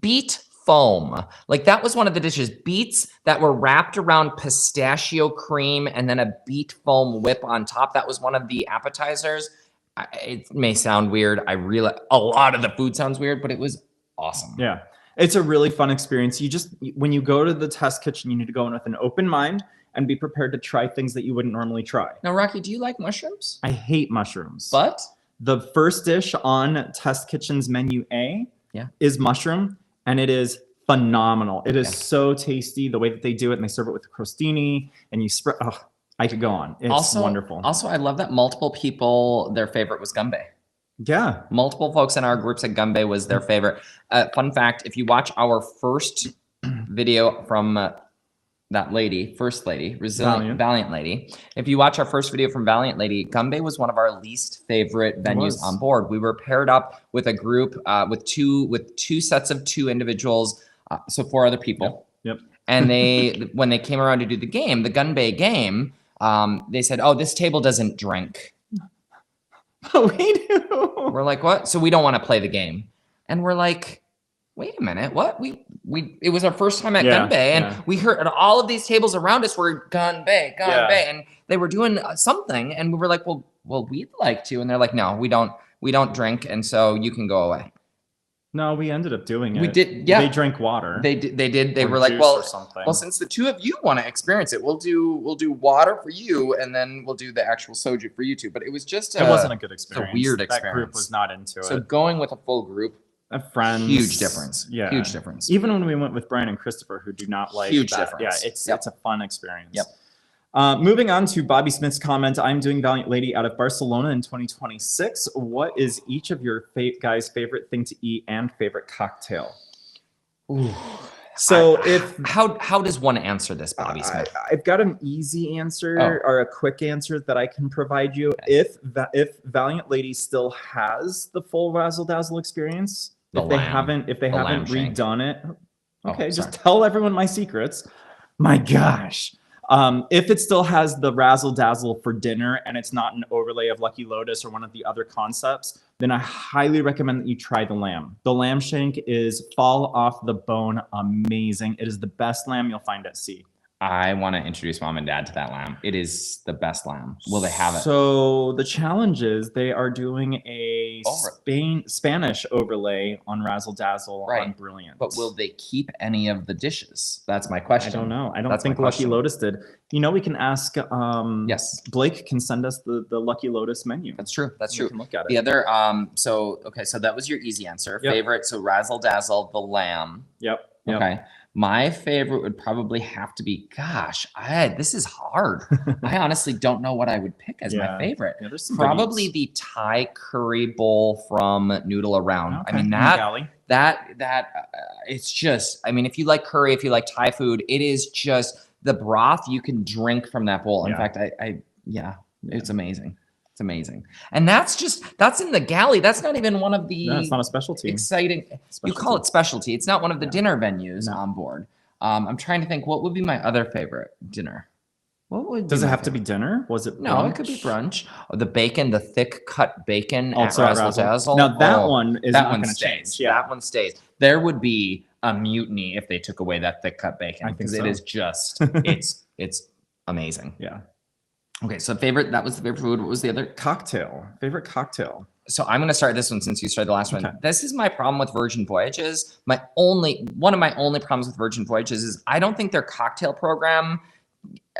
Beet foam. Like that was one of the dishes. Beets that were wrapped around pistachio cream and then a beet foam whip on top. That was one of the appetizers. It may sound weird. I realize a lot of the food sounds weird, but it was awesome. Yeah. It's a really fun experience. When you go to the Test Kitchen, you need to go in with an open mind and be prepared to try things that you wouldn't normally try. Now, Rocky, do you like mushrooms? I hate mushrooms. But the first dish on Test Kitchen's menu A is mushroom, and it is phenomenal. It is so tasty the way that they do it, and they serve it with the crostini, and you spread. Oh, I could go on. It's wonderful. Also, I love that multiple people, their favorite was gumbe. Yeah. Multiple folks in our group said gumbe was their favorite. Fun fact, if you watch our first video from that lady, first lady, Valiant Lady. If you watch our first video from Valiant Lady, Gunbay was one of our least favorite venues on board. We were paired up with a group with two sets of 2 individuals, so 4 other people. Yep. And when they came around to do the game, the Gunbay game, they said, "Oh, this table doesn't drink." Oh, we do. We're like, "What?" So we don't want to play the game, and we're like, wait a minute, what? It was our first time at Gunbay, and we heard all of these tables around us were Gunbay, and they were doing something, and we were like, well, we'd like to, and they're like, no, we don't drink, and so you can go away. No, we ended up doing it. We did, yeah. They drank water. They did. They were like, well, since the 2 of you want to experience it, we'll do water for you, and then we'll do the actual soju for you two. But it was just it wasn't a good experience. It's a weird experience. That group was not into it. So going with a full group. Friends, huge difference. Yeah, huge difference. Even when we went with Brian and Christopher, who do not like huge that. difference. Yeah, it's a fun experience. Yep. Moving on to Bobby Smith's comment, I'm doing Valiant Lady out of Barcelona in 2026. What is each of your guys' favorite thing to eat and favorite cocktail? Ooh. So how does one answer this, Bobby Smith? I've got an easy answer or a quick answer that I can provide you. Okay. If Valiant Lady still has the full Razzle Dazzle experience, if they haven't redone it, okay, just tell everyone my secrets. My gosh. If it still has the Razzle Dazzle for dinner and it's not an overlay of Lucky Lotus or one of the other concepts, then I highly recommend that you try the lamb. The lamb shank is fall off the bone amazing. It is the best lamb you'll find at sea. I want to introduce mom and dad to that lamb. It is the best lamb. Will they have it? So the challenge is they are doing a Spanish overlay on Razzle Dazzle on Brilliant. But will they keep any of the dishes? That's my question. I don't know. I don't think Lucky Lotus did. You know, we can ask. Yes. Blake can send us the Lucky Lotus menu. That's true. That's true. We can look at it. The other. So that was your easy answer. Yep. Favorite. So Razzle Dazzle, the lamb. Yep. Okay. My favorite would probably have to be, this is hard. I honestly don't know what I would pick as my favorite. Yeah, probably the Thai curry bowl from Noodle Around. Okay. I mean, it's just, I mean, if you like curry, if you like Thai food, it is just the broth you can drink from that bowl. In fact, it's amazing. It's amazing. And that's in the galley. That's not even one of the it's not a specialty. Exciting. You call it specialty. It's not one of the dinner venues on board. I'm trying to think what would be my other favorite dinner. Does it have to be dinner? Was it brunch? No, it could be brunch. The bacon, the thick cut bacon at Razzle Dazzle. Now that one is not going to change. Yeah. That one stays. There would be a mutiny if they took away that thick cut bacon because it is just it's amazing. Yeah. Okay, so that was the favorite food. What was the other? Favorite cocktail. So I'm going to start this one since you started the last one. This is my problem with Virgin Voyages. One of my only problems with Virgin Voyages is I don't think their cocktail program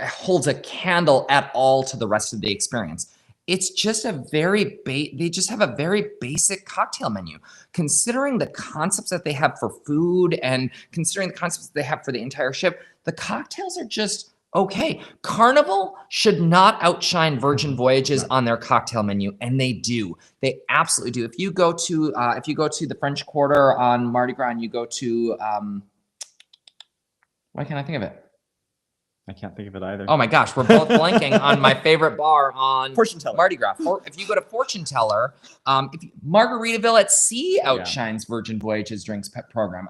holds a candle at all to the rest of the experience. It's just they just have a very basic cocktail menu. Considering the concepts that they have for food and considering the concepts that they have for the entire ship, the cocktails are just okay. Carnival should not outshine Virgin Voyages on their cocktail menu, and they do. They absolutely do. If you go to the French Quarter on Mardi Gras, and you go to why can't I think of it? I can't think of it either. Oh my gosh, we're both blanking on my favorite bar on Fortune Teller. Mardi Gras. If you go to Fortune Teller, Margaritaville at Sea outshines Virgin Voyages drinks program.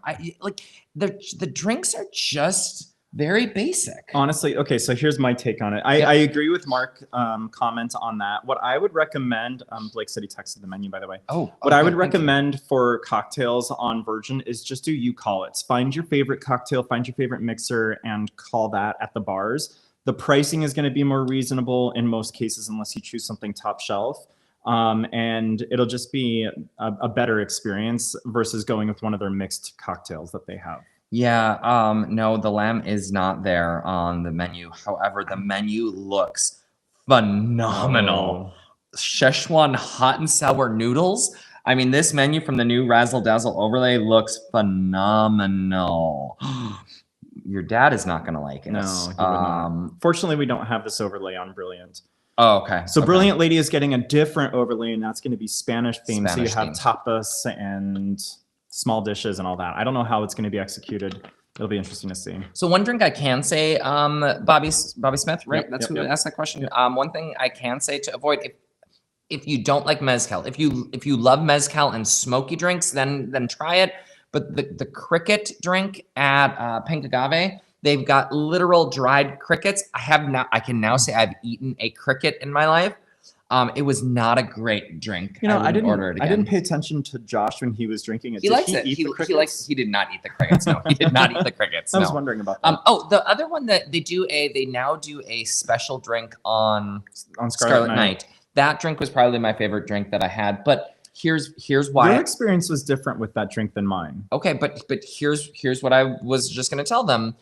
The drinks are just very basic. Honestly, okay, so here's my take on it. I agree with Mark's comment on that. What I would recommend, Blake said he texted the menu, by the way. What I would recommend for cocktails on Virgin is just do you call it. Find your favorite cocktail, find your favorite mixer, and call that at the bars. The pricing is going to be more reasonable in most cases unless you choose something top shelf. And it'll just be a better experience versus going with one of their mixed cocktails that they have. Yeah, no, the lamb is not there on the menu. However, the menu looks phenomenal. Szechuan hot and sour noodles. I mean, this menu from the new Razzle Dazzle overlay looks phenomenal. Your dad is not going to like it. No, he would not. Fortunately, we don't have this overlay on Brilliant. Oh, okay. So Brilliant Lady is getting a different overlay, and that's going to be Spanish themed. So you have tapas and small dishes and all that. I don't know how it's going to be executed. It'll be interesting to see. So one drink I can say, Bobby Smith, right? Yep, That's yep, who yep. asked that question. Yep. One thing I can say to avoid, if you don't like mezcal, if you love mezcal and smoky drinks, then try it. But the cricket drink at Pink Agave, they've got literal dried crickets. I can now say I've eaten a cricket in my life. It was not a great drink. You know, I didn't order it again. I didn't pay attention to Josh when he was drinking it. He likes it. He did not eat the crickets. No, he did not eat the crickets. I was wondering about that. Oh, the other one that they now do a special drink on Scarlet Night. That drink was probably my favorite drink that I had. But here's why. Your experience was different with that drink than mine. Okay, but here's what I was just going to tell them.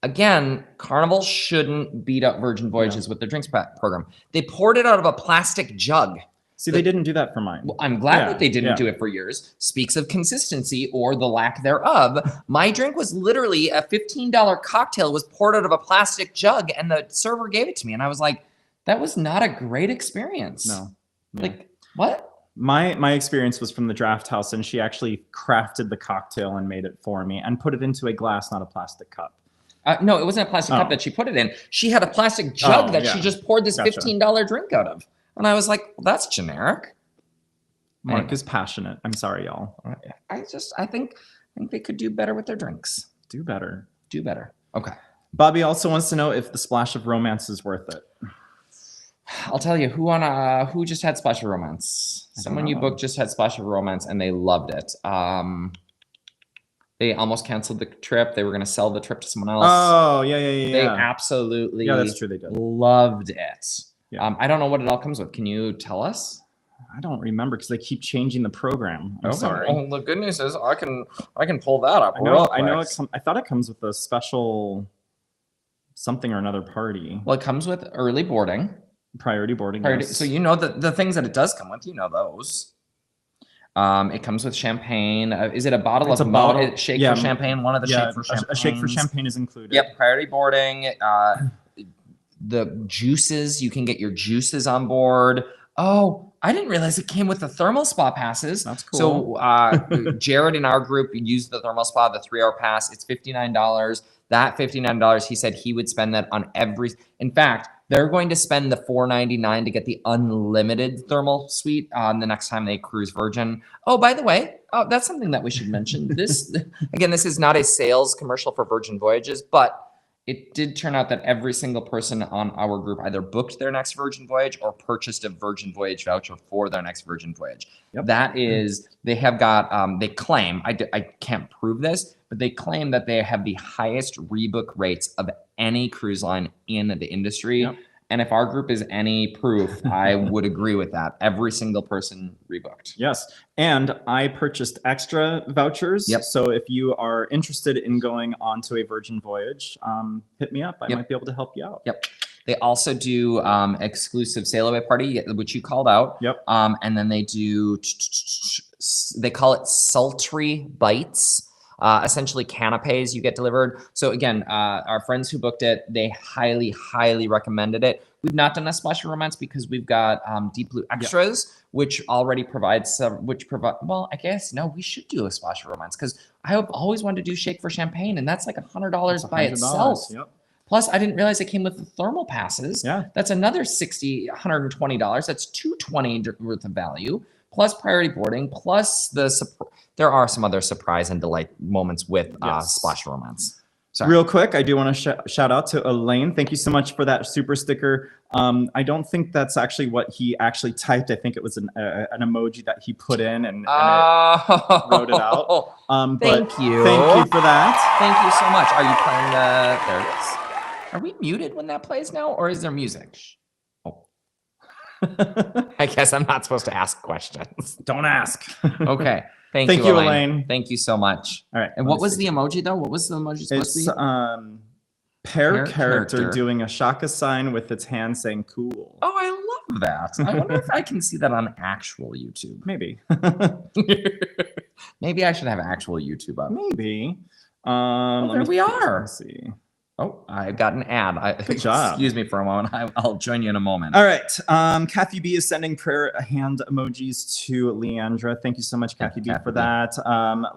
Again, Carnival shouldn't beat up Virgin Voyages with their drinks program. They poured it out of a plastic jug. See, they didn't do that for mine. Well, I'm glad that they didn't do it for yours. Speaks of consistency or the lack thereof. My drink was literally a $15 cocktail. It was poured out of a plastic jug, and the server gave it to me. And I was like, that was not a great experience. No. Like, what? My experience was from the draft house, and she actually crafted the cocktail and made it for me and put it into a glass, not a plastic cup. No, it wasn't a plastic cup that she put it in. She had a plastic jug that she just poured this $15 drink out of. And I was like, well, that's generic. Mark is passionate. I'm sorry, y'all. I think they could do better with their drinks. Do better. Do better. Okay. Bobby also wants to know if the splash of romance is worth it. I'll tell you who just had Splash of Romance. Someone you booked just had Splash of Romance and they loved it. They almost canceled the trip. They were going to sell the trip to someone else. Oh, yeah. They absolutely that's true. They did. Loved it. Yeah. I don't know what it all comes with. Can you tell us? I don't remember because they keep changing the program. I'm sorry. Well, the good news is I can pull that up. I know. I thought it comes with a special something or another party. Well, it comes with early boarding. Priority boarding. Yes. So you know the things that it does come with. You know those. It comes with champagne. Is it a bottle of shake for champagne? One of the shake for champagne. A shake for champagne is included. Yep. Priority boarding. The juices, you can get your juices on board. Oh, I didn't realize it came with the thermal spa passes. That's cool. So Jared in our group used the thermal spa, the 3-hour pass. It's $59. That $59, he said he would spend that on in fact, they're going to spend the $499 to get the unlimited thermal suite the next time they cruise Virgin. Oh, by the way, that's something that we should mention. This is not a sales commercial for Virgin Voyages, but it did turn out that every single person on our group either booked their next Virgin Voyage or purchased a Virgin Voyage voucher for their next Virgin Voyage. Yep. That is, they have got, they claim, I can't prove this, but they claim that they have the highest rebook rates of any cruise line in the industry. Yep. And if our group is any proof, I would agree with that. Every single person rebooked. Yes. And I purchased extra vouchers. Yep. So if you are interested in going on to a Virgin Voyage, hit me up. I might be able to help you out. Yep. They also do exclusive sail away party, which you called out. Yep. And then they do, they call it sultry bites. Essentially canapes you get delivered. So again, our friends who booked it, they highly, highly recommended it. We've not done a Splash of Romance because we've got Deep Blue Extras, which already provides well, I guess, no, we should do a Splash of Romance because I have always wanted to do Shake for Champagne, and that's like $100 by itself. Yep. Plus, I didn't realize it came with the thermal passes. Yeah. That's another $120. That's $220 worth of value. Plus priority boarding, plus there are some other surprise and delight moments with Splash Romance. Sorry. Real quick, I do want to shout out to Elaine. Thank you so much for that super sticker. I don't think that's actually what he actually typed. I think it was an emoji that he put in and it wrote it out. Thank you. Thank you for that. Thank you so much. Are you playing there it is. Are we muted when that plays now, or is there music? I guess I'm not supposed to ask questions. Don't ask. Okay. Thank you, Elaine. Thank you so much. All right. And what was the emoji though? What was the emoji supposed to be? Pear character doing a shaka sign with its hand saying cool. Oh, I love that. I wonder if I can see that on actual YouTube. Maybe. Maybe I should have actual YouTube up. Maybe. There we are. Let's see. Oh, I got an ad. Good job. Excuse me for a moment. I'll join you in a moment. All right. Kathy B is sending prayer hand emojis to Leandra. Thank you so much, Kathy B, for that.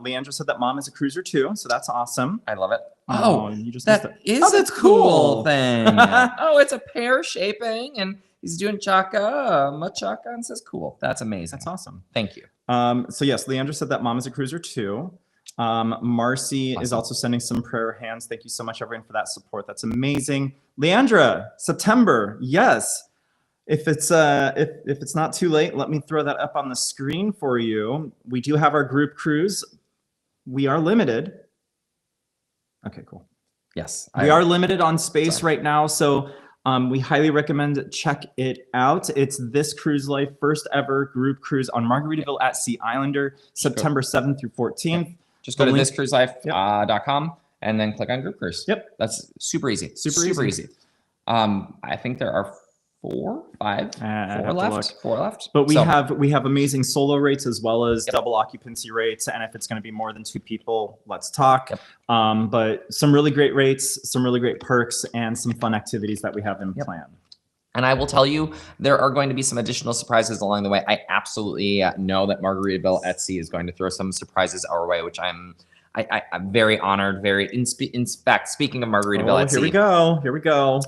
Leandra said that mom is a cruiser too, so that's awesome. I love it. You just that is that's a cool thing. Oh, it's a pear shaping, and he's doing machaca, and says cool. That's amazing. That's awesome. Thank you. So yes, Leandra said that mom is a cruiser too. Marcy is also sending some prayer hands. Thank you so much, everyone, for that support. That's amazing. Leandra, September, yes. If it's not too late, let me throw that up on the screen for you. We do have our group cruise. We are limited. Okay, cool. Yes, we are limited on space right now, so we highly recommend check it out. It's This Cruise Life first ever group cruise on Margaritaville at Sea Islander, September 7th through 14th. Just go to thiscruiselife.com and then click on group cruise. Yep. That's super easy. Super easy. I think there are four left. But we have amazing solo rates as well as double occupancy rates. And if it's going to be more than 2 people, let's talk. But some really great rates, some really great perks, and some fun activities that we have in plan. And I will tell you, there are going to be some additional surprises along the way. I absolutely know that Margaritaville at Sea is going to throw some surprises our way, which I'm very honored. In fact, speaking of Margaritaville at Sea. Here we go.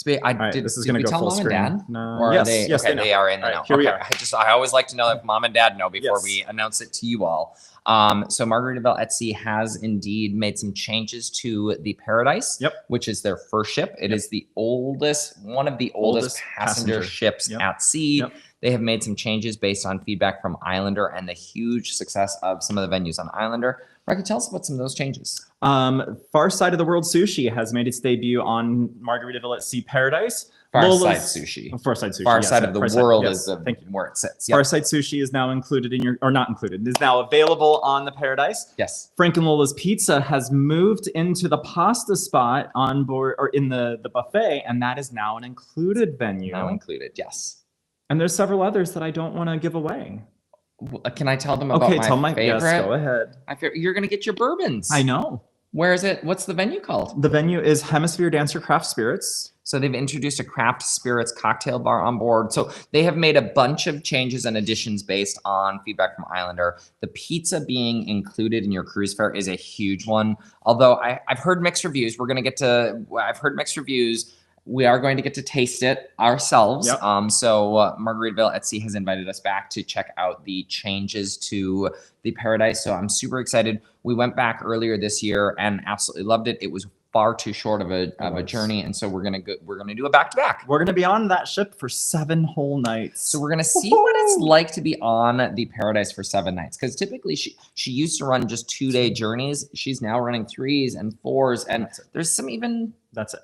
This is going to go full screen. Dad? No. Or yes, they are in the know. Here we are. I always like to know if mom and dad know before we announce it to you all. So Margaritaville at Sea has indeed made some changes to the Paradise, which is their first ship. It is one of the oldest passenger ships at sea. They have made some changes based on feedback from Islander and the huge success of some of the venues on Islander. Rocky, tell us about some of those changes. Far Side of the World Sushi has made its debut on Margaritaville at Sea Paradise. Far Side Sushi. Far Side Sushi. Far Side of the World is where it sits. Far Side Sushi is now included in not included, is now available on the Paradise. Yes. Frank and Lola's Pizza has moved into the pasta spot on board or in the buffet, and that is now an included venue. Now included, yes. And there's several others that I don't want to give away. Can I tell them about my favorite? Yes, go ahead. You're going to get your bourbons. I know. Where is it? What's the venue called? The venue is Hemisphere Dancer Craft Spirits. So they've introduced a craft spirits cocktail bar on board. So they have made a bunch of changes and additions based on feedback from Islander. The pizza being included in your cruise fare is a huge one. Although I've heard mixed reviews. I've heard mixed reviews. We are going to get to taste it ourselves. So Margaritaville at Sea has invited us back to check out the changes to the Paradise. So I'm super excited. We went back earlier this year and absolutely loved it. It was far too short of a journey, and so we're gonna do a back-to-back. We're gonna be on that ship for 7 whole nights. So we're gonna see what it's like to be on the Paradise for 7 nights. Because typically she used to run just 2-day journeys. She's now running 3s and 4s, and there's some even. That's it.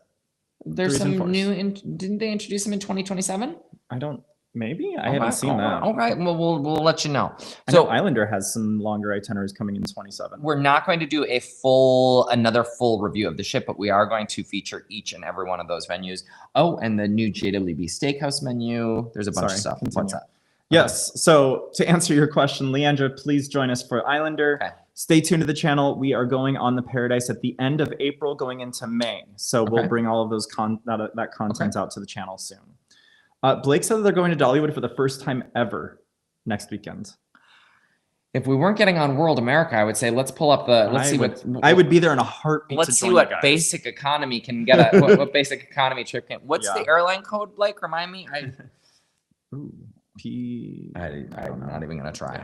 There's some new. Didn't they introduce them in 2027? I don't. Maybe I haven't seen that. All right. Well, we'll let you know. So Islander has some longer itineraries coming in 27. We're not going to do another full review of the ship, but we are going to feature each and every one of those venues. Oh, and the new JWB Steakhouse menu. There's a bunch of stuff. Continue. What's that? Yes. So to answer your question, Leandra, please join us for Islander. Okay. Stay tuned to the channel. We are going on the Paradise at the end of April, going into May. So we'll bring all of those that content out to the channel soon. Blake said that they're going to Dollywood for the first time ever next weekend. If we weren't getting on World America, I would say let's pull up the. I would be there in a heartbeat. Let's see what basic economy can get. What basic economy trip can. What's the airline code, Blake? Remind me. I'm not even gonna try.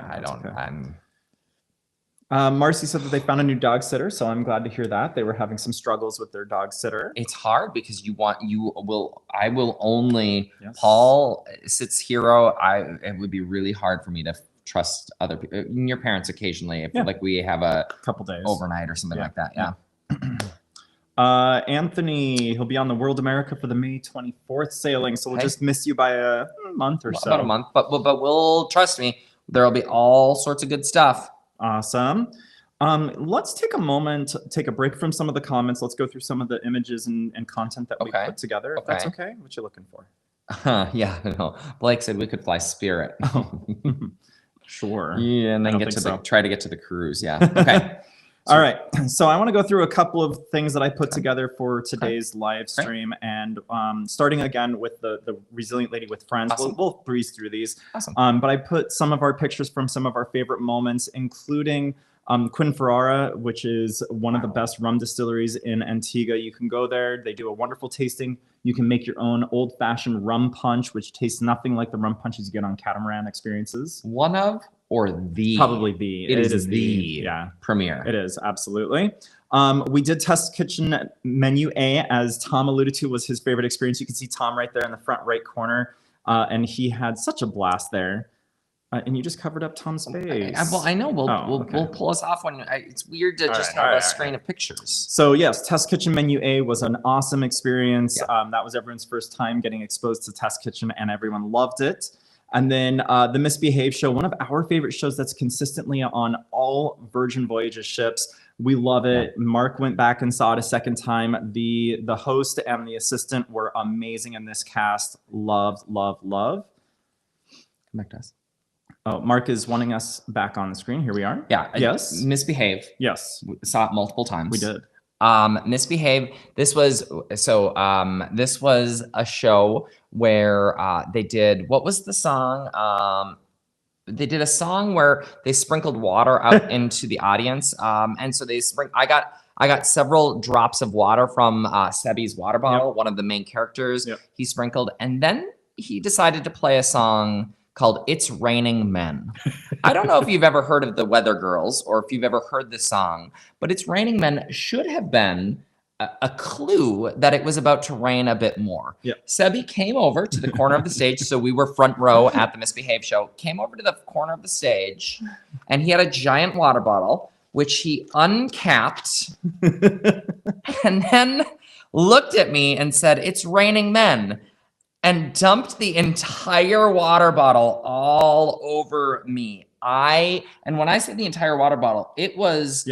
Yeah, Marcy said that they found a new dog sitter, so I'm glad to hear that. They were having some struggles with their dog sitter. It's hard because I will only Paul sits hero. It would be really hard for me to trust other people. Your parents occasionally, if like we have a couple days overnight or something like that. Yeah. Anthony, he'll be on the World America for the May 24th sailing, so we'll just miss you by a month or so. About a month, but we'll trust me. There'll be all sorts of good stuff. Awesome. Let's take a moment, take a break from some of the comments. Let's go through some of the images and content that we put together. If that's okay. What you looking for? Yeah, no. Blake said we could fly Spirit. Sure. Yeah, and then try to get to the cruise. Yeah. Okay. All right. So I want to go through a couple of things that I put together for today's live stream, and starting again with the Resilient Lady with Friends. Awesome. We'll breeze through these. Awesome. But I put some of our pictures from some of our favorite moments, including Quinn Ferrara, which is one of the best rum distilleries in Antigua. You can go there. They do a wonderful tasting. You can make your own old-fashioned rum punch, which tastes nothing like the rum punches you get on catamaran experiences. One of or the? Probably the. It is the premiere. It is, absolutely. We did test kitchen menu A, as Tom alluded to, was his favorite experience. You can see Tom right there in the front right corner, and he had such a blast there. And you just covered up Tom's face. Well, I know. We'll pull us off when it's weird to just have a strain of pictures. So yes, Test Kitchen Menu A was an awesome experience. Yeah. That was everyone's first time getting exposed to Test Kitchen, and everyone loved it. And then the Misbehave show, one of our favorite shows that's consistently on all Virgin Voyages ships. We love it. Yeah. Mark went back and saw it a second time. The host and the assistant were amazing in this cast. Love, love, love. Come back to us. Oh, Mark is wanting us back on the screen. Here we are. Yeah. Yes. Misbehave. Yes. We saw it multiple times. We did. Misbehave. This was a show where they did, what was the song? They did a song where they sprinkled water out into the audience. And so I got several drops of water from Sebi's water bottle, one of the main characters. He sprinkled, and then he decided to play a song called It's Raining Men. I don't know if you've ever heard of the Weather Girls or if you've ever heard this song, but It's Raining Men should have been a clue that it was about to rain a bit more. Sebi came over to the corner of the stage, so we were front row at the Misbehave show, came over to the corner of the stage, and he had a giant water bottle, which he uncapped, and then looked at me and said, "It's raining men," and dumped the entire water bottle all over me. And when I say the entire water bottle, it was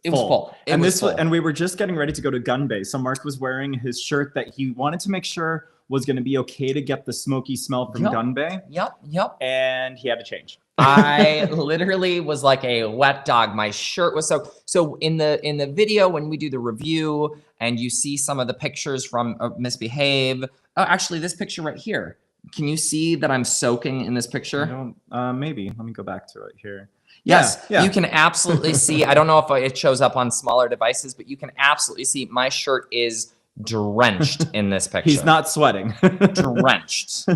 full. And we were just getting ready to go to Gun Bay. So Mark was wearing his shirt that he wanted to make sure was going to be okay to get the smoky smell from Gun Bay. Yep. And he had to change. I literally was like a wet dog. My shirt was so in the video when we do the review and you see some of the pictures from Misbehave. Oh, actually, this picture right here. Can you see that I'm soaking in this picture? Maybe. Let me go back to it here. Yes, you can absolutely see. I don't know if it shows up on smaller devices, but you can absolutely see my shirt is drenched in this picture. He's not sweating. Drenched.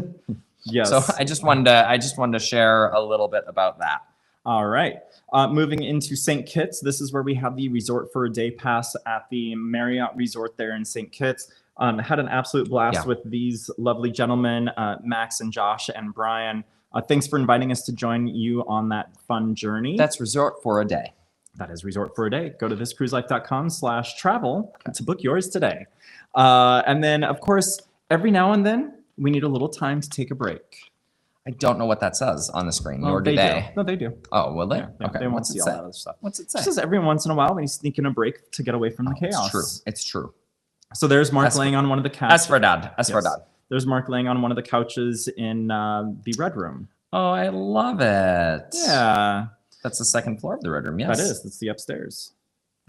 Yes. So I just wanted to share a little bit about that. All right. Moving into St. Kitts, this is where we have the resort for a day pass at the Marriott Resort there in St. Kitts. Had an absolute blast with these lovely gentlemen, Max and Josh and Brian. Thanks for inviting us to join you on that fun journey. That's Resort for a Day. That is Resort for a Day. Go to thiscruiselife.com/travel to book yours today. And then, of course, every now and then, we need a little time to take a break. I don't know what that says on the screen, nor do they. No, they do. Oh, will they? Yeah, okay. They won't see all that other stuff. What's it say? It says every once in a while when you sneak in a break to get away from the chaos. It's true. So there's Mark laying on one of the couches. Esferdad. There's Mark laying on one of the couches in the Red Room. Oh, I love it. Yeah. That's the second floor of the Red Room, yes. That is. That's the upstairs.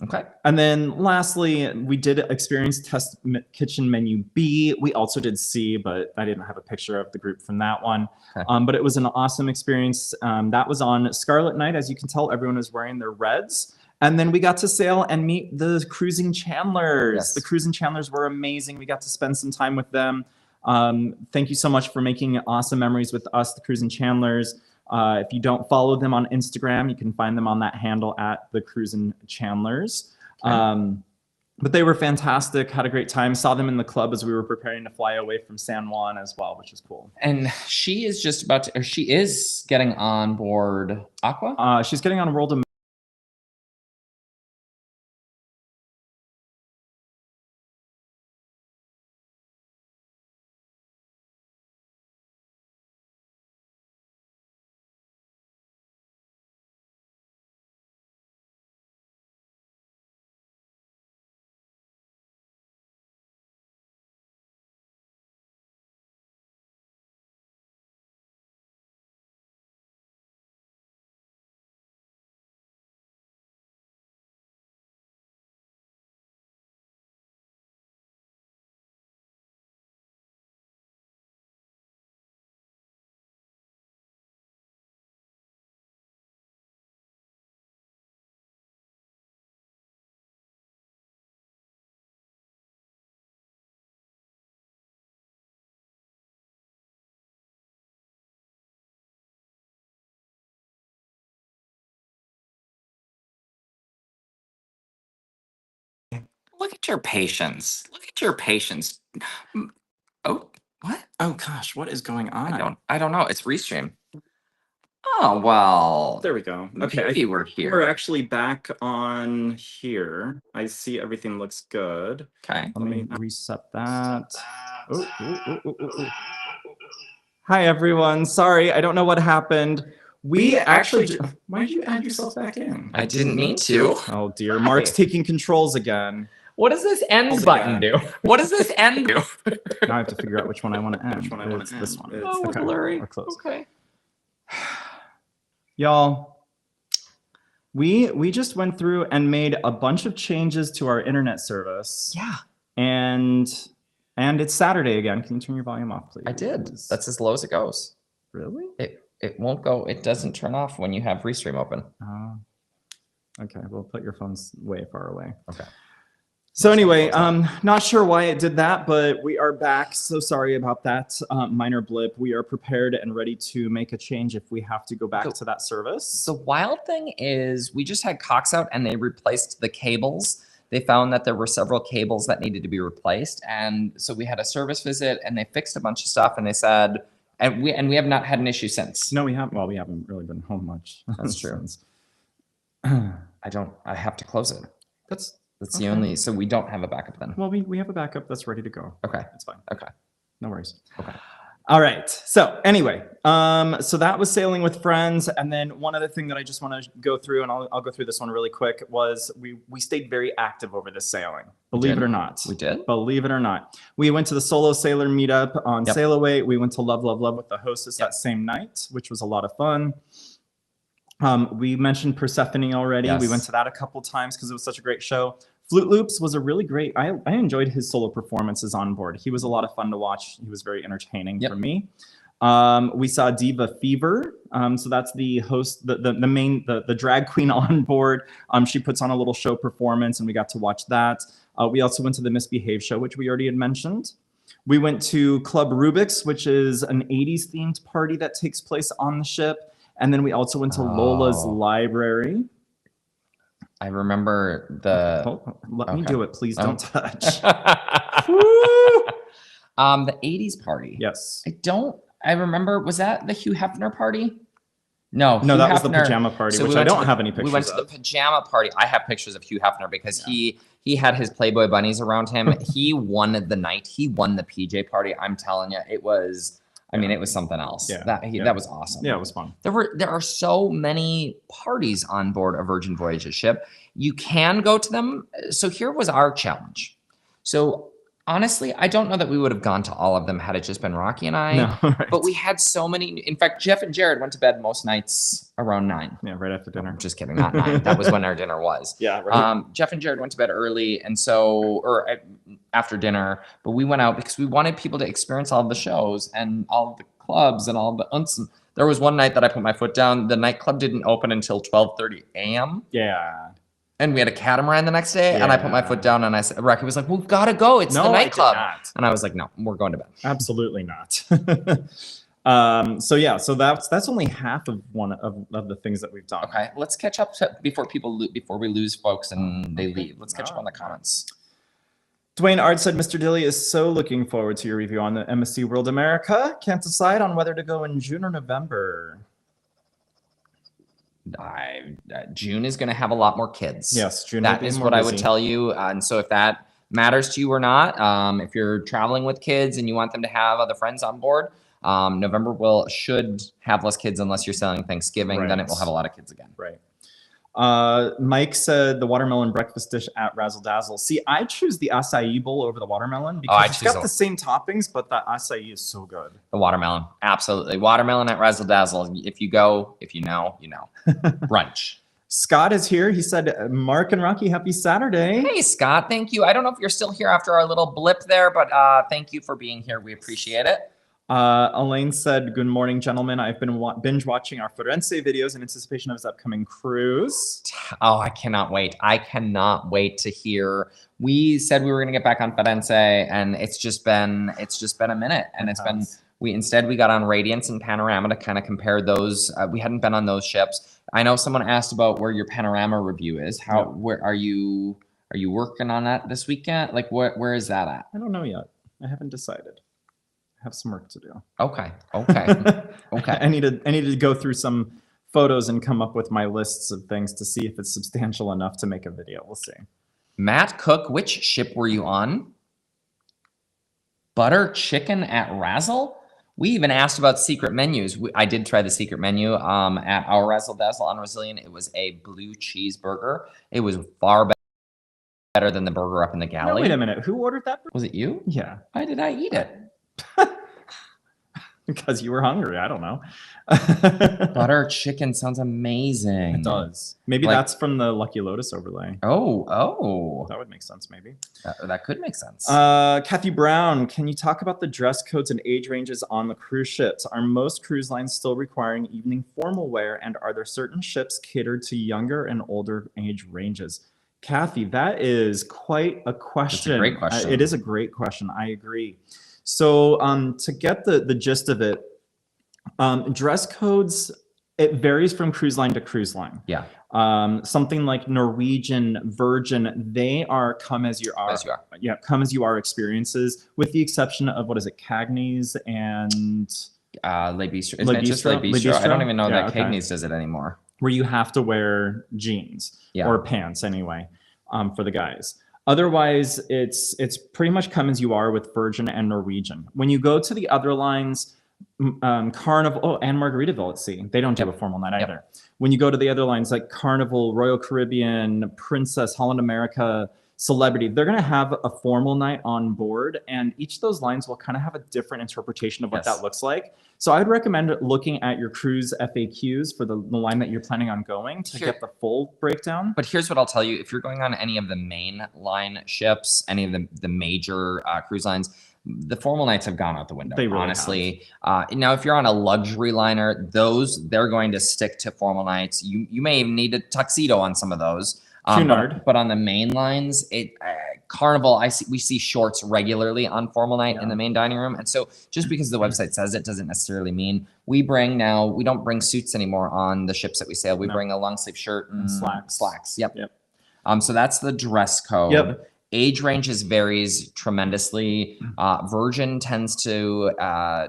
Okay. And then lastly, we did experience Test Kitchen Menu B. We also did C, but I didn't have a picture of the group from that one. Okay. But it was an awesome experience. That was on Scarlet Night. As you can tell, everyone was wearing their reds. And then we got to sail and meet the Cruising Chandlers. Yes. The Cruising Chandlers were amazing. We got to spend some time with them. Thank you so much for making awesome memories with us, the Cruising Chandlers. If you don't follow them on Instagram, you can find them on that handle at the Cruising Chandlers. Okay. But they were fantastic, had a great time. Saw them in the club as we were preparing to fly away from San Juan as well, which is cool. And she is she is getting on board Aqua? She's getting on World Look at your patience. Look at your patience. Oh, what? Oh gosh, what is going on? I don't know. It's Restream. Oh, well. There we go. Okay, Maybe we're here. We're actually back on here. I see everything looks good. Okay. Let me reset that. Ooh, ooh, ooh, ooh, ooh. Hi, everyone. Sorry, I don't know what happened. We actually... Why did you add yourself back in? I didn't mean to. Oh, dear. Mark's taking controls again. What does this end button do? What does this end do? Now I have to figure out which one I want to end. It's this one. Oh, okay. blurry. We're close. Okay. Y'all, we just went through and made a bunch of changes to our internet service. Yeah. And it's Saturday again. Can you turn your volume off, please? I did. That's as low as it goes. Really? It won't go. It doesn't turn off when you have Restream open. Oh. Okay, we'll put your phones way far away. Okay. So anyway, not sure why it did that, but we are back. So sorry about that minor blip. We are prepared and ready to make a change if we have to go back to that service. The wild thing is we just had Cox out and they replaced the cables. They found that there were several cables that needed to be replaced. And so we had a service visit and they fixed a bunch of stuff and they said, and we have not had an issue since. No, we haven't. Well, we haven't really been home much. That's true. I have to close it. That's the only, so we don't have a backup then. Well, we have a backup that's ready to go. Okay. It's fine. Okay. No worries. Okay. All right. So anyway, so that was sailing with friends. And then one other thing that I just want to go through, and I'll go through this one really quick, was we stayed very active over this sailing. Believe it or not. We did? Believe it or not. We went to the Solo Sailor meetup on Sail Away. We went to Love, Love, Love with the hostess that same night, which was a lot of fun. We mentioned Persephone already. Yes. We went to that a couple times because it was such a great show. Flute Loops was a really great, I enjoyed his solo performances on board. He was a lot of fun to watch. He was very entertaining for me. We saw Diva Fever. So that's the host, the drag queen on board. She puts on a little show performance and we got to watch that. We also went to the Misbehave show, which we already had mentioned. We went to Club Rubik's, which is an 80s themed party that takes place on the ship. And then we also went to Lola's Library. I remember the... Let me do it. Please don't touch. The 80s party. Yes. I remember, was that the Hugh Hefner party? No, Hugh that Hefner, was the pajama party, which I don't have any pictures of. We went to the pajama party. I have pictures of Hugh Hefner because he had his Playboy bunnies around him. He won the night. He won the PJ party. I'm telling you, it was... I mean, it was something else. Yeah. That was awesome. Yeah, it was fun. There are so many parties on board a Virgin Voyages ship. You can go to them. So here was our challenge. So honestly, I don't know that we would have gone to all of them had it just been Rocky and I. No, right. But we had so many. In fact, Jeff and Jared went to bed most nights around 9. Yeah, right after dinner. Just kidding, not 9. That was when our dinner was. Yeah, right. Jeff and Jared went to bed early, and so after dinner. But we went out because we wanted people to experience all of the shows and all of the clubs and all of the. There was one night that I put my foot down. The nightclub didn't open until 12:30 a.m. Yeah. And we had a catamaran the next day, and I put my foot down, and I said, Rocky was like, "We've got to go. It's the nightclub." And I was like, "No, we're going to bed." Absolutely not. So that's only half of one of the things that we've done. Okay, let's catch up before we lose folks and they leave. Let's catch up on the comments. Dwayne Ard said, Mr. Dilly is so looking forward to your review on the MSC World America. Can't decide on whether to go in June or November. June is going to have a lot more kids. Yes, June. That is what I would tell you. And so if that matters to you or not, if you're traveling with kids and you want them to have other friends on board, November should have less kids unless you're sailing Thanksgiving. Right. Then it will have a lot of kids again. Right. Mike said the watermelon breakfast dish at Razzle Dazzle. See, I choose the acai bowl over the watermelon because it's got the same toppings, but the acai is so good. The watermelon, absolutely. Watermelon at Razzle Dazzle. If you go, if you know, you know. Brunch. Scott is here. He said, Mark and Rocky, happy Saturday. Hey, Scott. Thank you. I don't know if you're still here after our little blip there, but thank you for being here. We appreciate it. Elaine said, good morning, gentlemen. I've been binge watching our Firenze videos in anticipation of his upcoming cruise. Oh, I cannot wait. I cannot wait to hear. We said we were going to get back on Firenze, and it's just been a minute. And we got on Radiance and Panorama to kind of compare those. We hadn't been on those ships. I know someone asked about where your Panorama review is. Where are you? Are you working on that this weekend? Like, where is that at? I don't know yet. I haven't decided. I have some work to do. Okay. Okay. I need to go through some photos and come up with my lists of things to see if it's substantial enough to make a video. We'll see. Matt Cook, which ship were you on? Butter chicken at Razzle? We even asked about secret menus. I did try the secret menu at our Razzle Dazzle on Resilient. It was a blue cheeseburger. It was far better than the burger up in the galley. No, wait a minute. Who ordered that? Was it you? Yeah. Why did I eat it? Because you were hungry. I don't know. Butter chicken sounds amazing. It does. Maybe that's from the Lucky Lotus overlay. Oh. That would make sense, maybe. That could make sense. Kathy Brown, can you talk about the dress codes and age ranges on the cruise ships? Are most cruise lines still requiring evening formal wear, and are there certain ships catered to younger and older age ranges? Kathy, that is quite a question. It's a great question. It is a great question. I agree. So to get the gist of it, dress codes, it varies from cruise line to cruise line. Yeah. Something like Norwegian, Virgin, they are come as you are. Yeah, come as you are experiences, with the exception of, what is it, Cagney's and Le Bistro. Isn't it just Le Bistro? I don't even know that Cagney's does it anymore. Where you have to wear jeans or pants anyway, for the guys. Otherwise, it's pretty much come as you are with Virgin and Norwegian. When you go to the other lines, Carnival and Margaritaville at sea, they don't do a formal night either. When you go to the other lines like Carnival, Royal Caribbean, Princess, Holland America, Celebrity, they're going to have a formal night on board, and each of those lines will kind of have a different interpretation of what that looks like. So I'd recommend looking at your cruise FAQs for the line that you're planning on going to get the full breakdown. But here's what I'll tell you. If you're going on any of the main line ships, any of the major cruise lines, the formal nights have gone out the window, they really honestly. Now, if you're on a luxury liner, they're going to stick to formal nights. You may even need a tuxedo on some of those. But on the main lines, Carnival, we see shorts regularly on formal night in the main dining room. And so just because the website says it doesn't necessarily mean we don't bring suits anymore on the ships that we sail. We bring a long sleeve shirt and slacks. Yep. So that's the dress code. Age ranges varies tremendously. Virgin tends to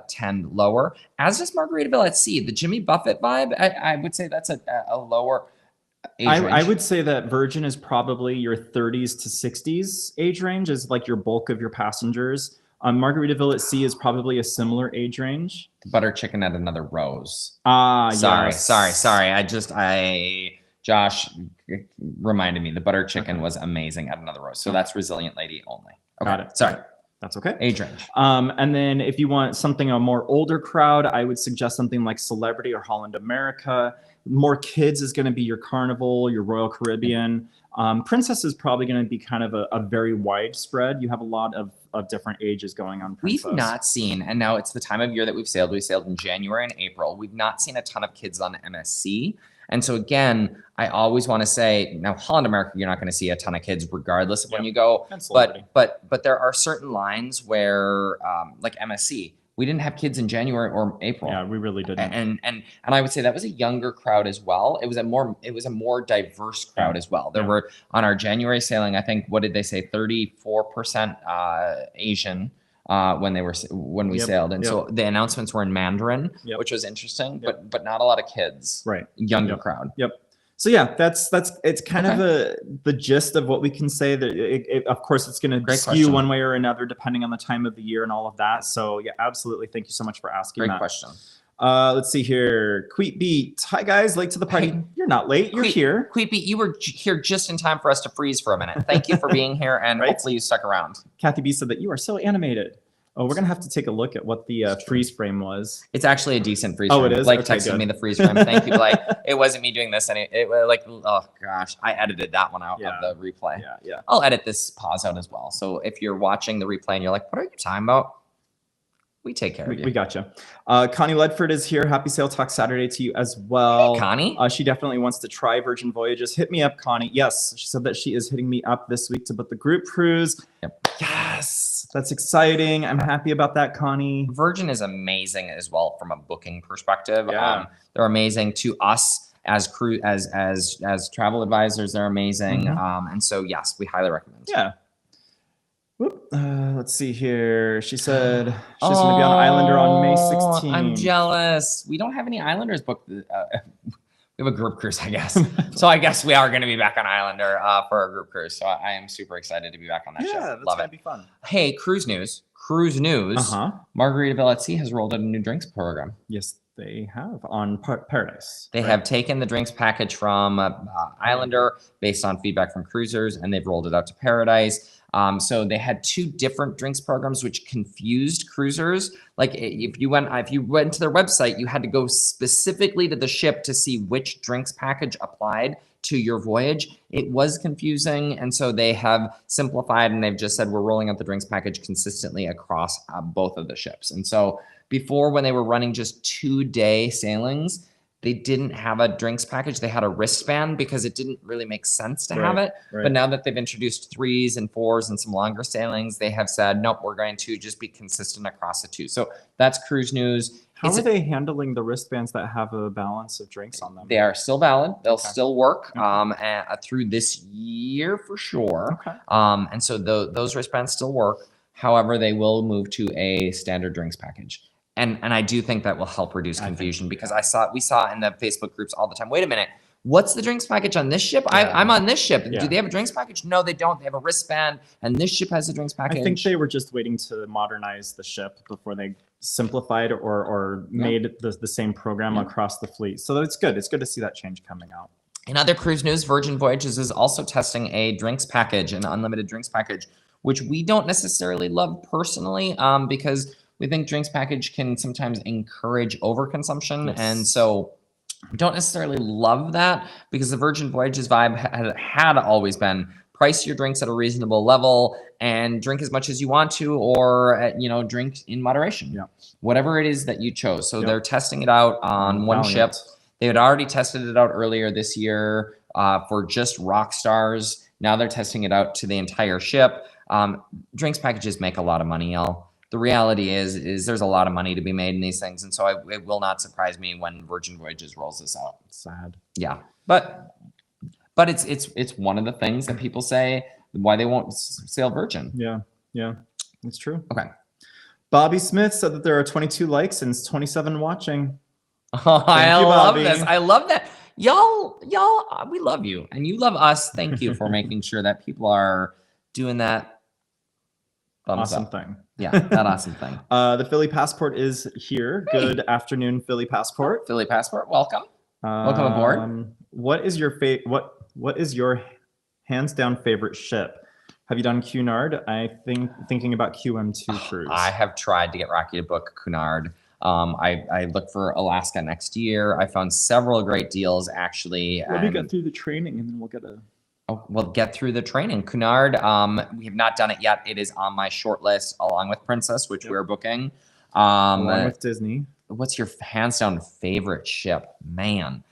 tend lower, as does Margaritaville at sea. The Jimmy Buffett vibe, I would say that's a lower age range. I would say that Virgin is probably your 30s to 60s age range, is like your bulk of your passengers. Margaritaville at sea is probably a similar age range. The butter chicken at another rose. Sorry. Josh reminded me the butter chicken was amazing at another rose. So that's Resilient Lady only. Okay. Got it. Sorry. That's okay. Age range. And then if you want something a more older crowd, I would suggest something like Celebrity or Holland America. More kids is going to be your Carnival, your Royal Caribbean. Princess is probably going to be kind of a very wide spread. You have a lot of different ages going on Princess. We've not seen, and now it's the time of year that we've sailed. We sailed in January and April. We've not seen a ton of kids on MSC. And so again, I always want to say, now Holland America, you're not going to see a ton of kids regardless of when you go. But there are certain lines where, like MSC, we didn't have kids in January or April. Yeah, we really didn't. And I would say that was a younger crowd as well. It was a more diverse crowd as well. There were, on our January sailing, I think, what did they say, 34% Asian when we sailed. And so the announcements were in Mandarin, which was interesting, but not a lot of kids. Right. Younger crowd. So yeah, it's kind of the gist of what we can say. That of course it's going to skew one way or another depending on the time of the year and all of that. So yeah, absolutely. Thank you so much for asking. Great question. Let's see here. Queet Beat. Hi guys, late to the party. Hey, you're not late. You're here. Queet Beat, you were here just in time for us to freeze for a minute. Thank you for being here, and hopefully you stuck around. Kathy B said that you are so animated. Oh, we're gonna have to take a look at what the freeze frame was. It's actually a decent freeze frame. Oh, it is? Blake texted me the freeze frame. Thank you, Blake. It wasn't me doing this. It was like, oh gosh, I edited that one out of the replay. Yeah. I'll edit this pause out as well. So if you're watching the replay and you're like, what are you talking about? We take care of you. We got you. Connie Ledford is here. Happy Sail Talk Saturday to you as well. Hey, Connie. She definitely wants to try Virgin Voyages. Hit me up, Connie. Yes, she said that she is hitting me up this week to book the group cruise. Yep. Yes, that's exciting. I'm happy about that, Connie. Virgin is amazing as well from a booking perspective. Yeah. They're amazing to us as travel advisors. They're amazing. And so yes, we highly recommend. Yeah. Whoop. Let's see here. She said she's going to be on Islander on May 16th. I'm jealous. We don't have any Islanders booked. We have a group cruise, I guess. So I guess we are going to be back on Islander for our group cruise. So I am super excited to be back on that ship. Yeah, that's Love going it. to be fun. Hey, cruise news. Margaritaville at Sea has rolled out a new drinks program. Yes, they have on Paradise. They have taken the drinks package from Islander based on feedback from cruisers, and they've rolled it out to Paradise. So they had 2 different drinks programs, which confused cruisers. Like if you went to their website, you had to go specifically to the ship to see which drinks package applied to your voyage. It was confusing, and so they have simplified, and they've just said we're rolling out the drinks package consistently across both of the ships. And so before, when they were running just 2-day sailings, they didn't have a drinks package. They had a wristband because it didn't really make sense to have it. But now that they've introduced 3s and 4s and some longer sailings, they have said, nope, we're going to just be consistent across the 2. So that's cruise news. How are they handling the wristbands that have a balance of drinks on them? They are still valid. They'll still work through this year for sure. And so those wristbands still work. However, they will move to a standard drinks package. And I do think that will help reduce confusion because we saw in the Facebook groups all the time, wait a minute, what's the drinks package on this ship? I'm on this ship. Do they have a drinks package? No, they don't. They have a wristband, and this ship has a drinks package. I think they were just waiting to modernize the ship before they simplified or made the same program across the fleet. So it's good. It's good to see that change coming out. In other cruise news, Virgin Voyages is also testing a drinks package, an unlimited drinks package, which we don't necessarily love personally because we think drinks package can sometimes encourage overconsumption. And so we don't necessarily love that because the Virgin Voyages vibe had always been price your drinks at a reasonable level and drink as much as you want to, or, drink in moderation, whatever it is that you chose. So they're testing it out on one ship. They had already tested it out earlier this year for just rock stars. Now they're testing it out to the entire ship. Drinks packages make a lot of money, y'all. The reality is there's a lot of money to be made in these things. And so it will not surprise me when Virgin Voyages rolls this out. Sad. Yeah. But it's one of the things that people say why they won't sail Virgin. Yeah. Yeah. It's true. Okay. Bobby Smith said that there are 22 likes and 27 watching. Oh, I love this. I love that. Y'all, we love you and you love us. Thank you for making sure that people are doing that. Awesome thing. Yeah, that awesome thing. The Philly Passport is here. Hey. Good afternoon, Philly Passport. Philly Passport, welcome. Welcome aboard. What is your what is your hands down favorite ship? Have you done Cunard? Thinking about QM2 cruise. I have tried to get Rocky to book Cunard. I look for Alaska next year. I found several great deals actually. Let me get through the training and then we'll get a. Oh, we'll get through the training. Cunard, we have not done it yet. It is on my short list along with Princess, which we're booking. Along with Disney. What's your hands down favorite ship? Man,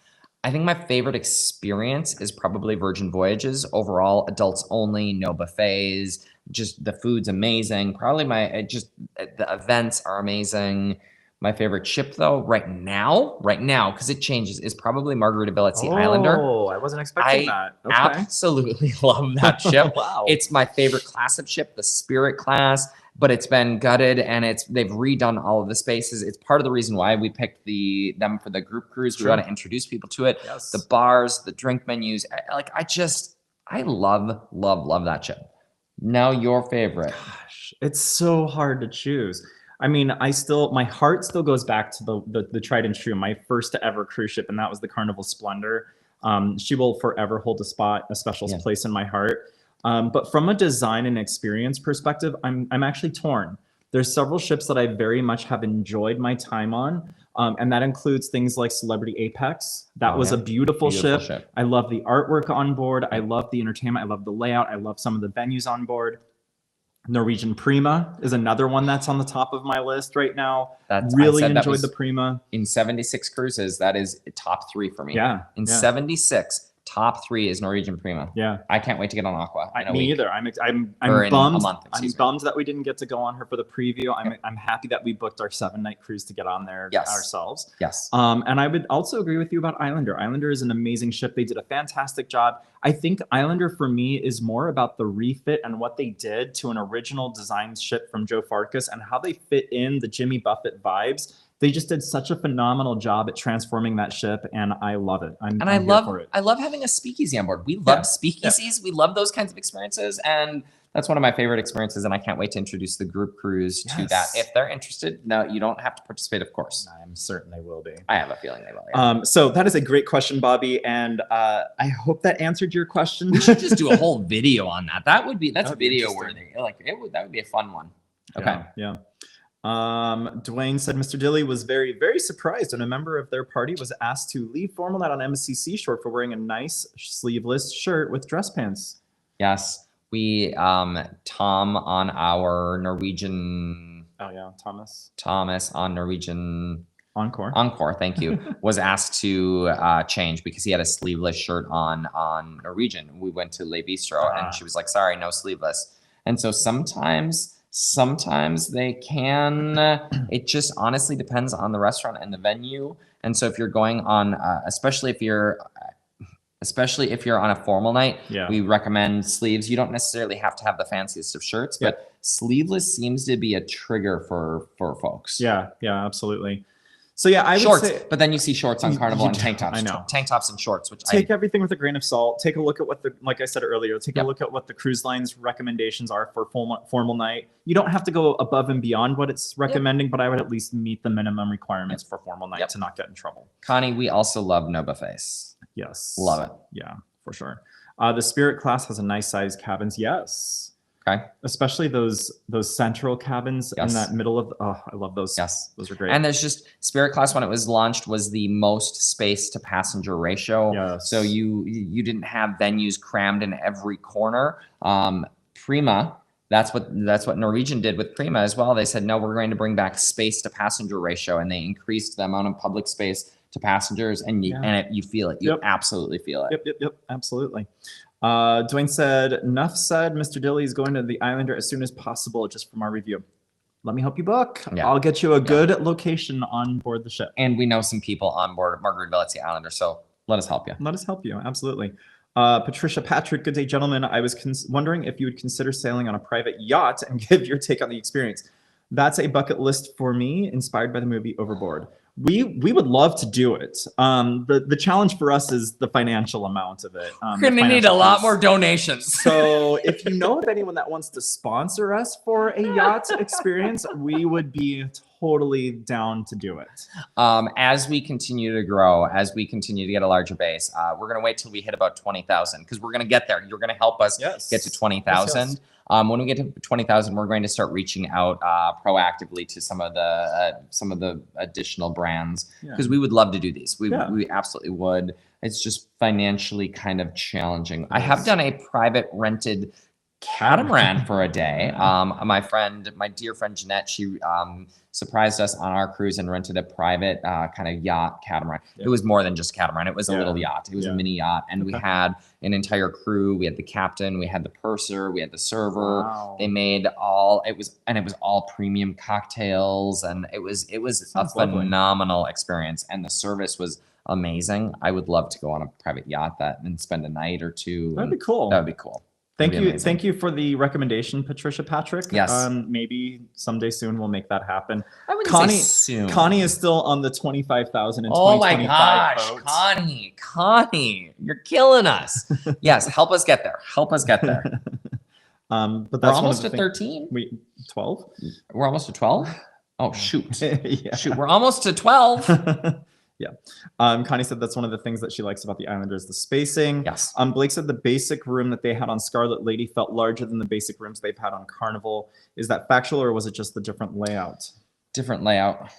I think my favorite experience is probably Virgin Voyages. Overall, adults only, no buffets. Just the food's amazing. Probably the events are amazing. My favorite ship, though, right now, because it changes, is probably Margaritaville at Sea Islander. Oh, I wasn't expecting that. Okay. Absolutely love that ship. Wow. It's my favorite class of ship, the Spirit class, but it's been gutted and they've redone all of the spaces. It's part of the reason why we picked them for the group cruise. We want to introduce people to it. Yes. The bars, the drink menus. I love that ship. Now your favorite. Gosh, it's so hard to choose. I mean, my heart still goes back to the tried and true, my first ever cruise ship, and that was the Carnival Splendor. She will forever hold a special place in my heart. But from a design and experience perspective, I'm actually torn. There's several ships that I very much have enjoyed my time on, and that includes things like Celebrity Apex. That was a beautiful ship. I love the artwork on board. I love the entertainment. I love the layout. I love some of the venues on board. Norwegian Prima is another one that's on the top of my list right now. Really enjoyed the Prima. In 76 cruises, that is top 3 for me. Yeah. In 76, top 3 is Norwegian Prima. Yeah. I can't wait to get on Aqua. Me either. I'm or bummed. In a month, I'm bummed that we didn't get to go on her for the preview. I'm happy that we booked our 7-night cruise to get on there ourselves. Yes. And I would also agree with you about Islander. Islander is an amazing ship. They did a fantastic job. I think Islander for me is more about the refit and what they did to an original design ship from Joe Farkas and how they fit in the Jimmy Buffett vibes. They just did such a phenomenal job at transforming that ship, and I love it. I love having a speakeasy on board. We love speakeasies. Yeah. We love those kinds of experiences, and that's one of my favorite experiences. And I can't wait to introduce the group cruise to that. If they're interested, no, you don't have to participate, of course. I'm certain they will be. I have a feeling they will. Yeah. So that is a great question, Bobby, and I hope that answered your question. We should just do a whole video on that. That's video worthy. Like that would be a fun one. Okay. Yeah. Dwayne said Mr. Dilly was very, very surprised when a member of their party was asked to leave formal night on MSC Seashore for wearing a nice sleeveless shirt with dress pants. Yes, we Tom on our Norwegian. Oh yeah, Thomas on Norwegian Encore. Thank you. Was asked to change because he had a sleeveless shirt on Norwegian. We went to Le Bistro and she was like, "Sorry, no sleeveless." And so sometimes they can, it just honestly depends on the restaurant and the venue. And so if you're going on, especially if you're on a formal night, we recommend sleeves. You don't necessarily have to have the fanciest of shirts, but sleeveless seems to be a trigger for folks. Yeah, absolutely. So yeah, I would say, but then you see shorts on Carnival and tank tops. I know. Tank tops and shorts, which take everything with a grain of salt. Take a look at like I said earlier, take a look at what the cruise line's recommendations are for formal night. You don't have to go above and beyond what it's recommending, but I would at least meet the minimum requirements for formal night to not get in trouble. Connie, we also love no buffets. Yes. Love it. Yeah, for sure. The Spirit class has a nice size cabins. Yes. Okay. Especially those central cabins in that middle of I love those. Yes. Those are great. And there's just Spirit class when it was launched was the most space to passenger ratio. Yes. So you didn't have venues crammed in every corner. Prima, that's what Norwegian did with Prima as well. They said, no, we're going to bring back space to passenger ratio, and they increased the amount of public space to passengers, and you feel it. You absolutely feel it. Yep, absolutely. Dwayne said, Nuff said Mr. Dilly is going to the Islander as soon as possible, just from our review. Let me help you book. Yeah. I'll get you a good location on board the ship. And we know some people on board Margaretaville at the Islander, so let us help you. Let us help you, absolutely. Patricia Patrick, good day, gentlemen. I was wondering if you would consider sailing on a private yacht and give your take on the experience. That's a bucket list for me, inspired by the movie Overboard. We would love to do it. The challenge for us is the financial amount of it. We're gonna need a lot more donations. So if you know of anyone that wants to sponsor us for a yacht experience, we would be totally down to do it. As we continue to grow, as we continue to get a larger base, we're gonna wait till we hit about 20,000 because we're gonna get there. You're gonna help us get to 20,000. Yes. When we get to 20,000, we're going to start reaching out proactively to some of the additional brands because we would love to do these. We absolutely would. It's just financially kind of challenging. Yes. I have done a private rented catamaran for a day. My dear friend Jeanette, she surprised us on our cruise and rented a private kind of yacht catamaran. It was more than just a catamaran. It was a little yacht. It was a mini yacht. And we had an entire crew. We had the captain, we had the purser, we had the server. Wow. They made it was all premium cocktails, and it was a phenomenal experience. And the service was amazing. I would love to go on a private yacht and spend a night or two. That'd be cool. That would be cool. Thank you for the recommendation, Patricia Patrick. Yes. Maybe someday soon we'll make that happen. I wouldn't say soon. Connie is still on the 25,000 and 2025 Oh my gosh, boats. Connie, you're killing us. Yes, help us get there. But that's we're almost at 13. 12. We're almost to 12. Oh shoot! Shoot, we're almost to 12. Yeah. Connie said that's one of the things that she likes about the Islander is the spacing. Yes. Blake said the basic room that they had on Scarlet Lady felt larger than the basic rooms they've had on Carnival. Is that factual, or was it just the different layout? Different layout.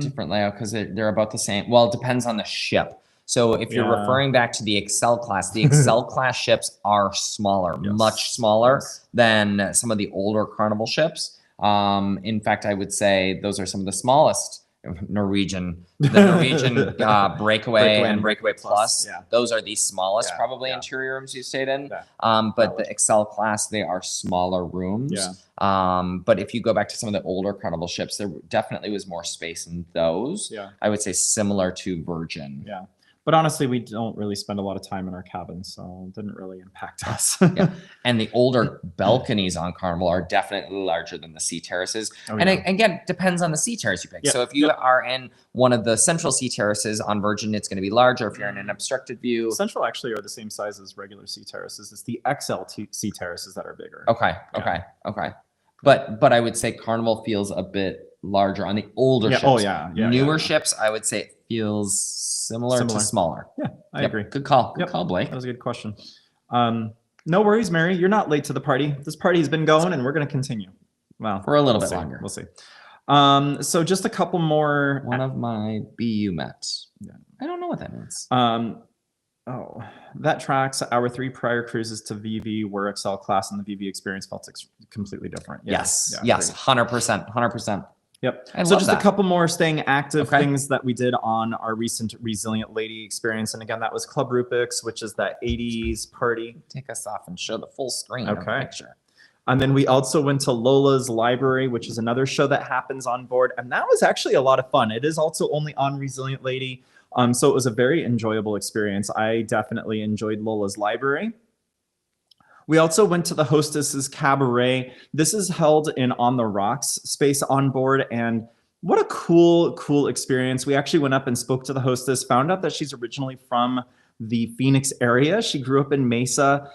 Different layout because they're about the same. Well, it depends on the ship. So if you're referring back to the Excel class, the Excel class ships are smaller, much smaller than some of the older Carnival ships. In fact, I would say those are some of the smallest Norwegian Breakaway and Breakaway Plus. Yeah. Those are the smallest probably interior rooms you stayed in. Yeah. But the Excel class, they are smaller rooms. Yeah. But if you go back to some of the older Carnival ships, there definitely was more space in those. Yeah. I would say similar to Virgin. Yeah. But honestly, we don't really spend a lot of time in our cabin, so it didn't really impact us. Yeah. And the older balconies on Carnival are definitely larger than the sea terraces. Oh, and yeah. again, depends on the sea terrace you pick. Yep. So if you are in one of the central sea terraces on Virgin, it's going to be larger. If you're in an obstructed view. Central actually are the same size as regular sea terraces. It's the XL sea terraces that are bigger. Okay. But I would say Carnival feels a bit larger on the older ships. Oh, yeah. Newer ships, I would say it feels similar to smaller. Yeah, I agree. Good call. Good call, Blake. That was a good question. No worries, Mary. You're not late to the party. This party has been going, and we're going to continue. Well, for a little bit longer. We'll see. So just a couple more. One of my BU Mets. Yeah. I don't know what that means. Oh, that tracks. Our 3 prior cruises to VV were XL class, and the VV experience felt completely different. Yes, 100%. Yep. So just a couple more staying active things that we did on our recent Resilient Lady experience. And again, that was Club Rubik's, which is that 80s party. Take us off and show the full screen of the picture. And then we also went to Lola's Library, which is another show that happens on board. And that was actually a lot of fun. It is also only on Resilient Lady. So it was a very enjoyable experience. I definitely enjoyed Lola's Library. We also went to the Hostess's Cabaret. This is held in On the Rocks space on board, and what a cool experience. We actually went up and spoke to the hostess, found out that she's originally from the Phoenix area. She grew up in Mesa,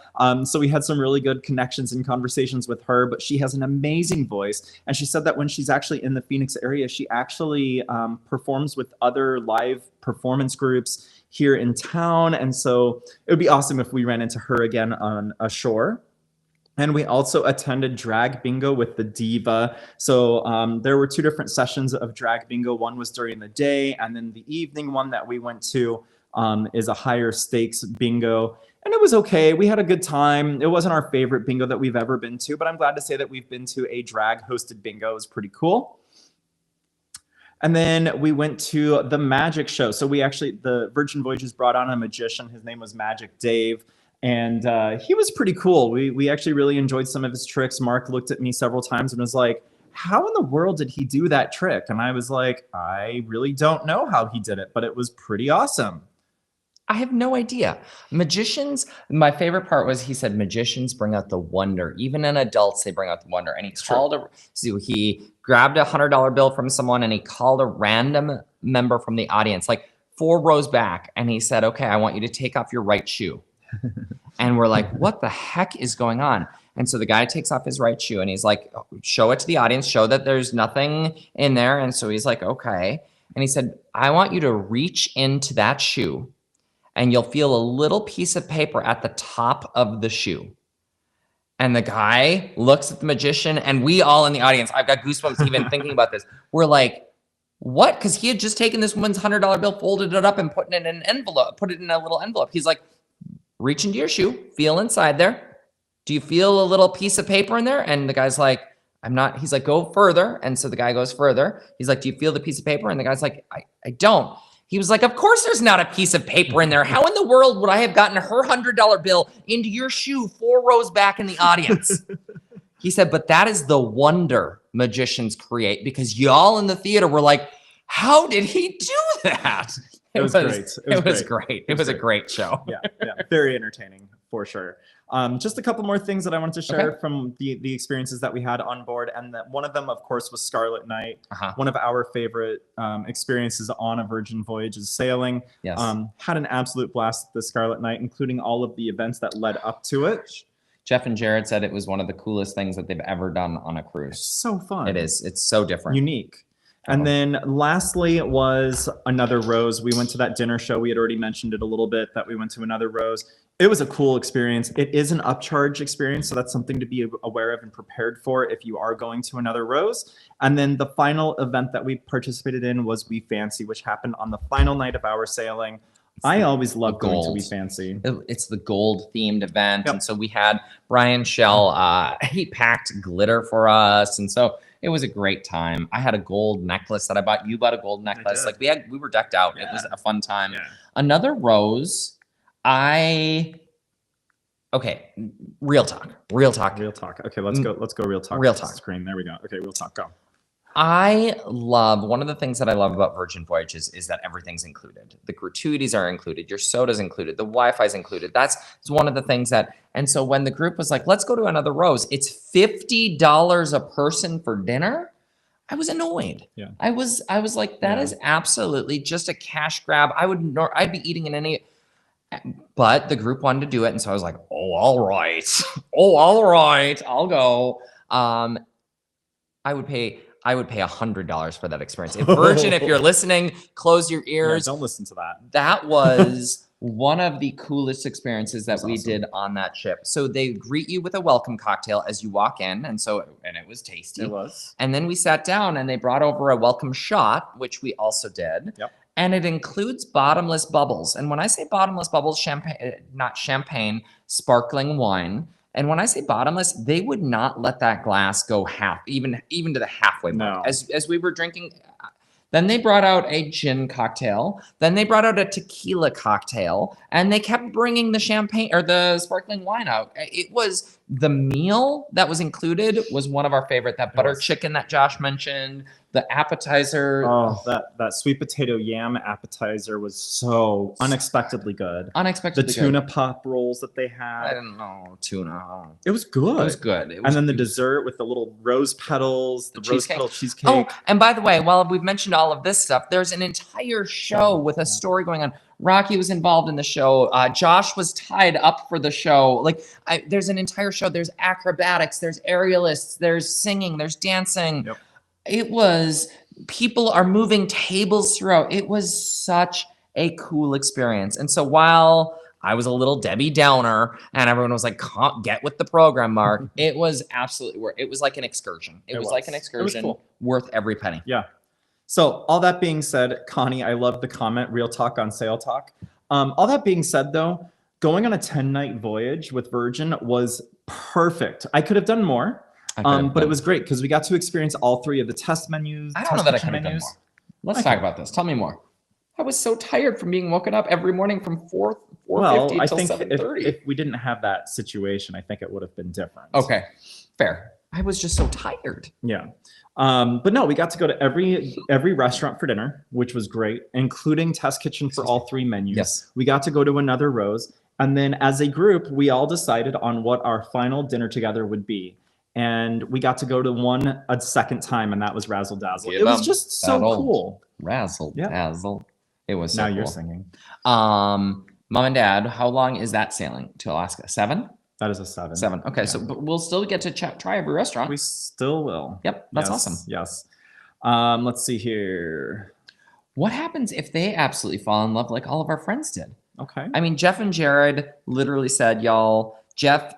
so we had some really good connections and conversations with her, but she has an amazing voice, and she said that when she's actually in the Phoenix area, she actually performs with other live performance groups here in town, and so it would be awesome if we ran into her again on a shore. And we also attended drag bingo with the Diva. So there were 2 different sessions of drag bingo. One was during the day, and then the evening one that we went to is a higher stakes bingo. And it was okay. We had a good time. It wasn't our favorite bingo that we've ever been to, but I'm glad to say that we've been to a drag hosted bingo. It was pretty cool. And then we went to the magic show. So the Virgin Voyages brought on a magician. His name was Magic Dave. And he was pretty cool. We actually really enjoyed some of his tricks. Mark looked at me several times and was like, how in the world did he do that trick? And I was like, I really don't know how he did it, but it was pretty awesome. I have no idea. Magicians, my favorite part was he said magicians bring out the wonder. Even in adults, they bring out the wonder. And he grabbed a $100 bill from someone and he called a random member from the audience, like 4 rows back. And he said, okay, I want you to take off your right shoe. And we're like, what the heck is going on? And so the guy takes off his right shoe and he's like, show it to the audience, show that there's nothing in there. And so he's like, okay. And he said, I want you to reach into that shoe and you'll feel a little piece of paper at the top of the shoe. And the guy looks at the magician, and we all in the audience, I've got goosebumps even thinking about this. We're like, what? Because he had just taken this woman's $100 bill, folded it up, and put it in an envelope, put it in a little envelope. He's like, reach into your shoe, feel inside there. Do you feel a little piece of paper in there? And the guy's like, I'm not. He's like, go further. And so the guy goes further. He's like, do you feel the piece of paper? And the guy's like, I don't. He was like, of course there's not a piece of paper in there. How in the world would I have gotten her $100 bill into your shoe 4 rows back in the audience? He said, but that is the wonder magicians create, because y'all in the theater were like, how did he do that? It was great. It was great. It was a great show. Yeah, very entertaining for sure. Just a couple more things that I wanted to share from the experiences that we had on board. And that one of them, of course, was Scarlet Night. One of our favorite experiences on a Virgin Voyages sailing. Yes. Had an absolute blast at the Scarlet Night, including all of the events that led up to it. Jeff and Jared said it was one of the coolest things that they've ever done on a cruise. It's so fun. It is. It's so different. Unique. And then lastly was Another Rose. We went to that dinner show. We had already mentioned it a little bit, that we went to Another Rose. It was a cool experience. It is an upcharge experience, so that's something to be aware of and prepared for if you are going to Another Rose. And then the final event that we participated in was We Fancy, which happened on the final night of our sailing. I always love going to We Fancy. It's the gold themed event. Yep. And so we had Brian Shell, he packed glitter for us. And so It was a great time. I had a gold necklace that I bought. You bought a gold necklace. Like we were decked out. Yeah. It was a fun time. Yeah. Another rose. Okay, real talk. Okay, let's go real talk. Real talk. Screen. There we go. Okay, real talk. Go. One of the things that I love about Virgin Voyages is that everything's included. The gratuities are included. Your soda's included. The Wi-Fi's included. That's one of the things that, and so when the group was like, let's go to another rose, it's $50 a person for dinner. I was annoyed. Yeah. I was like, that is absolutely just a cash grab. I'd be eating in any, but the group wanted to do it. And so I was like, oh, all right. I'll go. I would pay $100 for that experience. If Virgin, if you're listening, close your ears. Yeah, don't listen to that. That was one of the coolest experiences that we did on that ship. So they greet you with a welcome cocktail as you walk in. And it was tasty. It was. And then we sat down and they brought over a welcome shot, which we also did. Yep. And it includes bottomless bubbles. And when I say bottomless bubbles, champagne, not champagne, sparkling wine. And when I say bottomless, they would not let that glass go even to the halfway mark. No. As we were drinking, then they brought out a gin cocktail. Then they brought out a tequila cocktail, and they kept bringing the champagne or the sparkling wine out. It was the meal that was included was one of our favorite. That butter chicken that Josh mentioned, the appetizer. Oh, that sweet potato yam appetizer was so unexpectedly good. The tuna pop rolls that they had. I didn't know tuna. It was good. It was good. And then the dessert with the little rose petals, the rose petal cheesecake. Oh, and by the way, while we've mentioned all of this stuff, there's an entire show with a story going on. Rocky was involved in the show. Josh was tied up for the show. There's an entire show. There's acrobatics. There's aerialists. There's singing. There's dancing. Yep. People are moving tables throughout. It was such a cool experience. And so while I was a little Debbie Downer and everyone was like, get with the program, Mark, it was absolutely worth it. It was like an excursion. It was like an excursion, cool. Worth every penny. Yeah. So all that being said, Connie, I love the comment, real talk on sail talk. All that being said, though, going on a 10-night voyage with Virgin was perfect. I could have done more, but it was great because we got to experience all three of the test menus. I don't know that I could have done more. Let's talk about this. Tell me more. I was so tired from being woken up every morning from 4:50 till 7:30. If we didn't have that situation, I think it would have been different. Okay, fair. I was just so tired. Yeah. But no, we got to go to every restaurant for dinner, which was great, including test kitchen for all three menus. Yes. We got to go to another rose. And then as a group, we all decided on what our final dinner together would be. And we got to go to one a second time, and that was Razzle Dazzle. It was just so cool. Razzle Dazzle. It was so cool. Now you're singing. Mom and Dad, how long is that sailing to Alaska? 7? That is a 7. 7. Okay, so but we'll still get to try every restaurant. We still will. Yep, that's awesome. Yes. Let's see here. What happens if they absolutely fall in love like all of our friends did? Okay. I mean, Jeff and Jared literally said, y'all, Jeff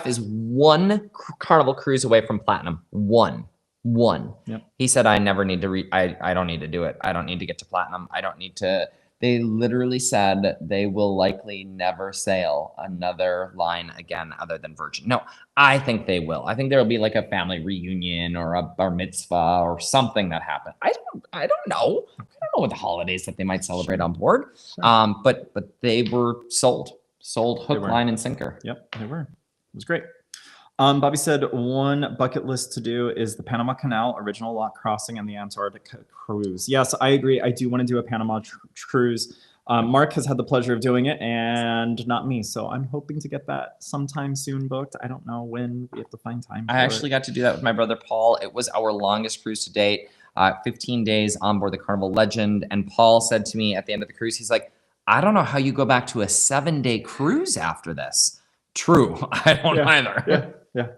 is one Carnival cruise away from platinum. One. Yep. He said, I never need to I don't need to do it. I don't need to get to platinum. I don't need to. They literally said they will likely never sail another line again other than Virgin. No, I think they will. I think there will be like a family reunion or a bar mitzvah or something that happened. I don't know. I don't know what the holidays that they might celebrate on board. Sure. But they were sold hook, line, and sinker. Yep, they were. It was great. Bobby said one bucket list to do is the Panama Canal, original lock crossing, and the Antarctica cruise. Yes, I agree. I do want to do a Panama cruise. Mark has had the pleasure of doing it and not me. So I'm hoping to get that sometime soon booked. I don't know when. We have to find time. I actually got to do that with my brother, Paul. It was our longest cruise to date, 15 days on board the Carnival Legend. And Paul said to me at the end of the cruise, he's like, I don't know how you go back to a 7-day cruise after this. True. I don't either. Yeah.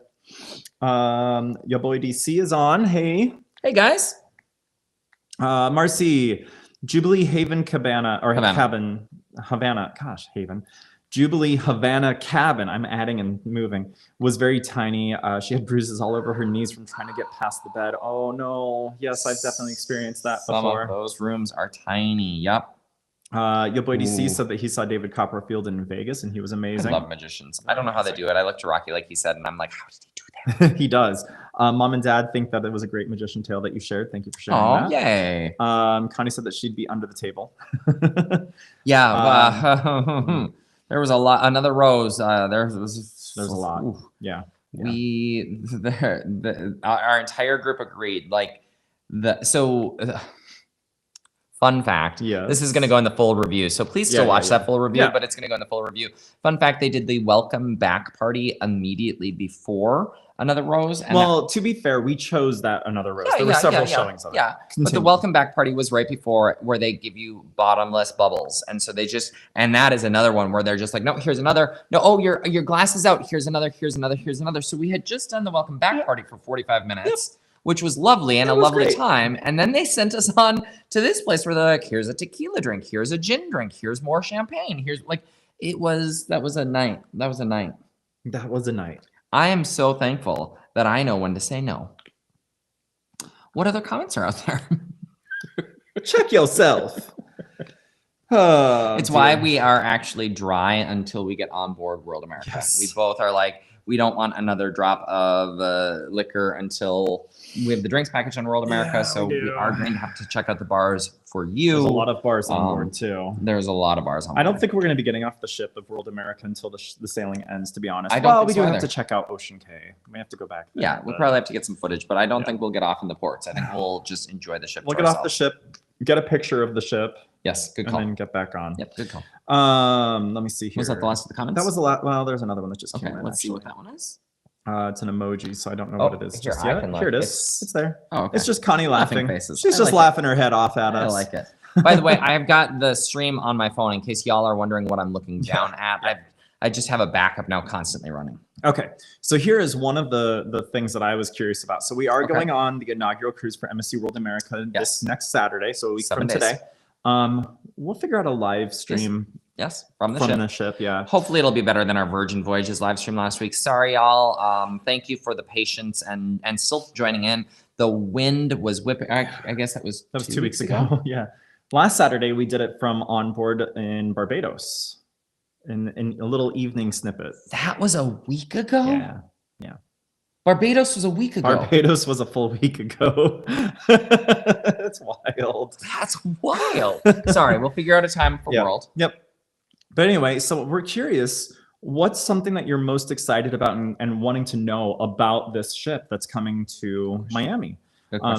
Your boy DC is on. Hey guys. Marcy, Jubilee Haven Cabana or Cabin Havana. Gosh, Haven. Jubilee Havana Cabin. I'm adding and moving. Was very tiny. She had bruises all over her knees from trying to get past the bed. Oh no. Yes, I've definitely experienced that before. Some of those rooms are tiny. Yep. Your boy DC said that he saw David Copperfield in Vegas and he was amazing. I love magicians. I don't know how they do it. I look to Rocky like he said, and I'm like, how does he do that? He does. Mom and Dad think that it was a great magician tale that you shared. Thank you for sharing that. Yay. Connie said that she'd be under the table. Yeah, there was a lot. Another rose. There's a lot. Ooh. Yeah. Our entire group agreed. Like fun fact. Yeah. This is going to go in the full review, so please still watch that full review. But it's going to go in the full review. Fun fact: they did the welcome back party immediately before Another Rose. And to be fair, we chose that Another Rose. There were several showings of it. Yeah, but the welcome back party was right before, where they give you bottomless bubbles, and so and that is another one where they're just like, no, here's another. No, oh, your glass is out. Here's another. Here's another. Here's another. So we had just done the welcome back party for 45 minutes. Which was lovely and a lovely time. And then they sent us on to this place where they're like, here's a tequila drink, here's a gin drink, here's more champagne. Here's that was a night. That was a night. That was a night. I am so thankful that I know when to say no. What other comments are out there? Check yourself. It's why we are actually dry until we get on board World America. Yes. We both are like, we don't want another drop of liquor until we have the drinks package on World America. So we are going to have to check out the bars for you. There's a lot of bars on board too. There's a lot of bars on board. I don't think we're going to be getting off the ship of World America until the sailing ends, to be honest. I don't we do have to check out Ocean K. We have to go back there. Yeah, we'll probably have to get some footage, but I don't think we'll get off in the ports. I think we'll just enjoy the ship. We'll get off the ship, get a picture of the ship. Yes, good call. And then get back on. Yep, good call. Let me see here. Was that the last of the comments? That was the last. Well, there's another one that just came in. Let's see what that one is. It's an emoji, so I don't know what it is just yet. Here it is. It's there. Oh, okay. It's just Connie laughing. Faces. She's just laughing her head off at us. I like it. By the way, I've got the stream on my phone in case y'all are wondering what I'm looking down at. I just have a backup now constantly running. Okay, so here is one of the things that I was curious about. So we are going on the inaugural cruise for MSC World America this next Saturday, so a week from today. We'll figure out a live stream. Yes, from the ship. Yeah. Hopefully it'll be better than our Virgin Voyages live stream last week. Sorry, y'all. Thank you for the patience and still joining in. The wind was whipping. I guess that was 2 weeks ago. Yeah. Last Saturday we did it from on board in Barbados, in a little evening snippet. That was a week ago. Yeah. Barbados was a week ago. Barbados was a full week ago. That's wild. That's wild. Sorry, we'll figure out a time for World. Yep. But anyway, so we're curious, what's something that you're most excited about and wanting to know about this ship that's coming to Miami?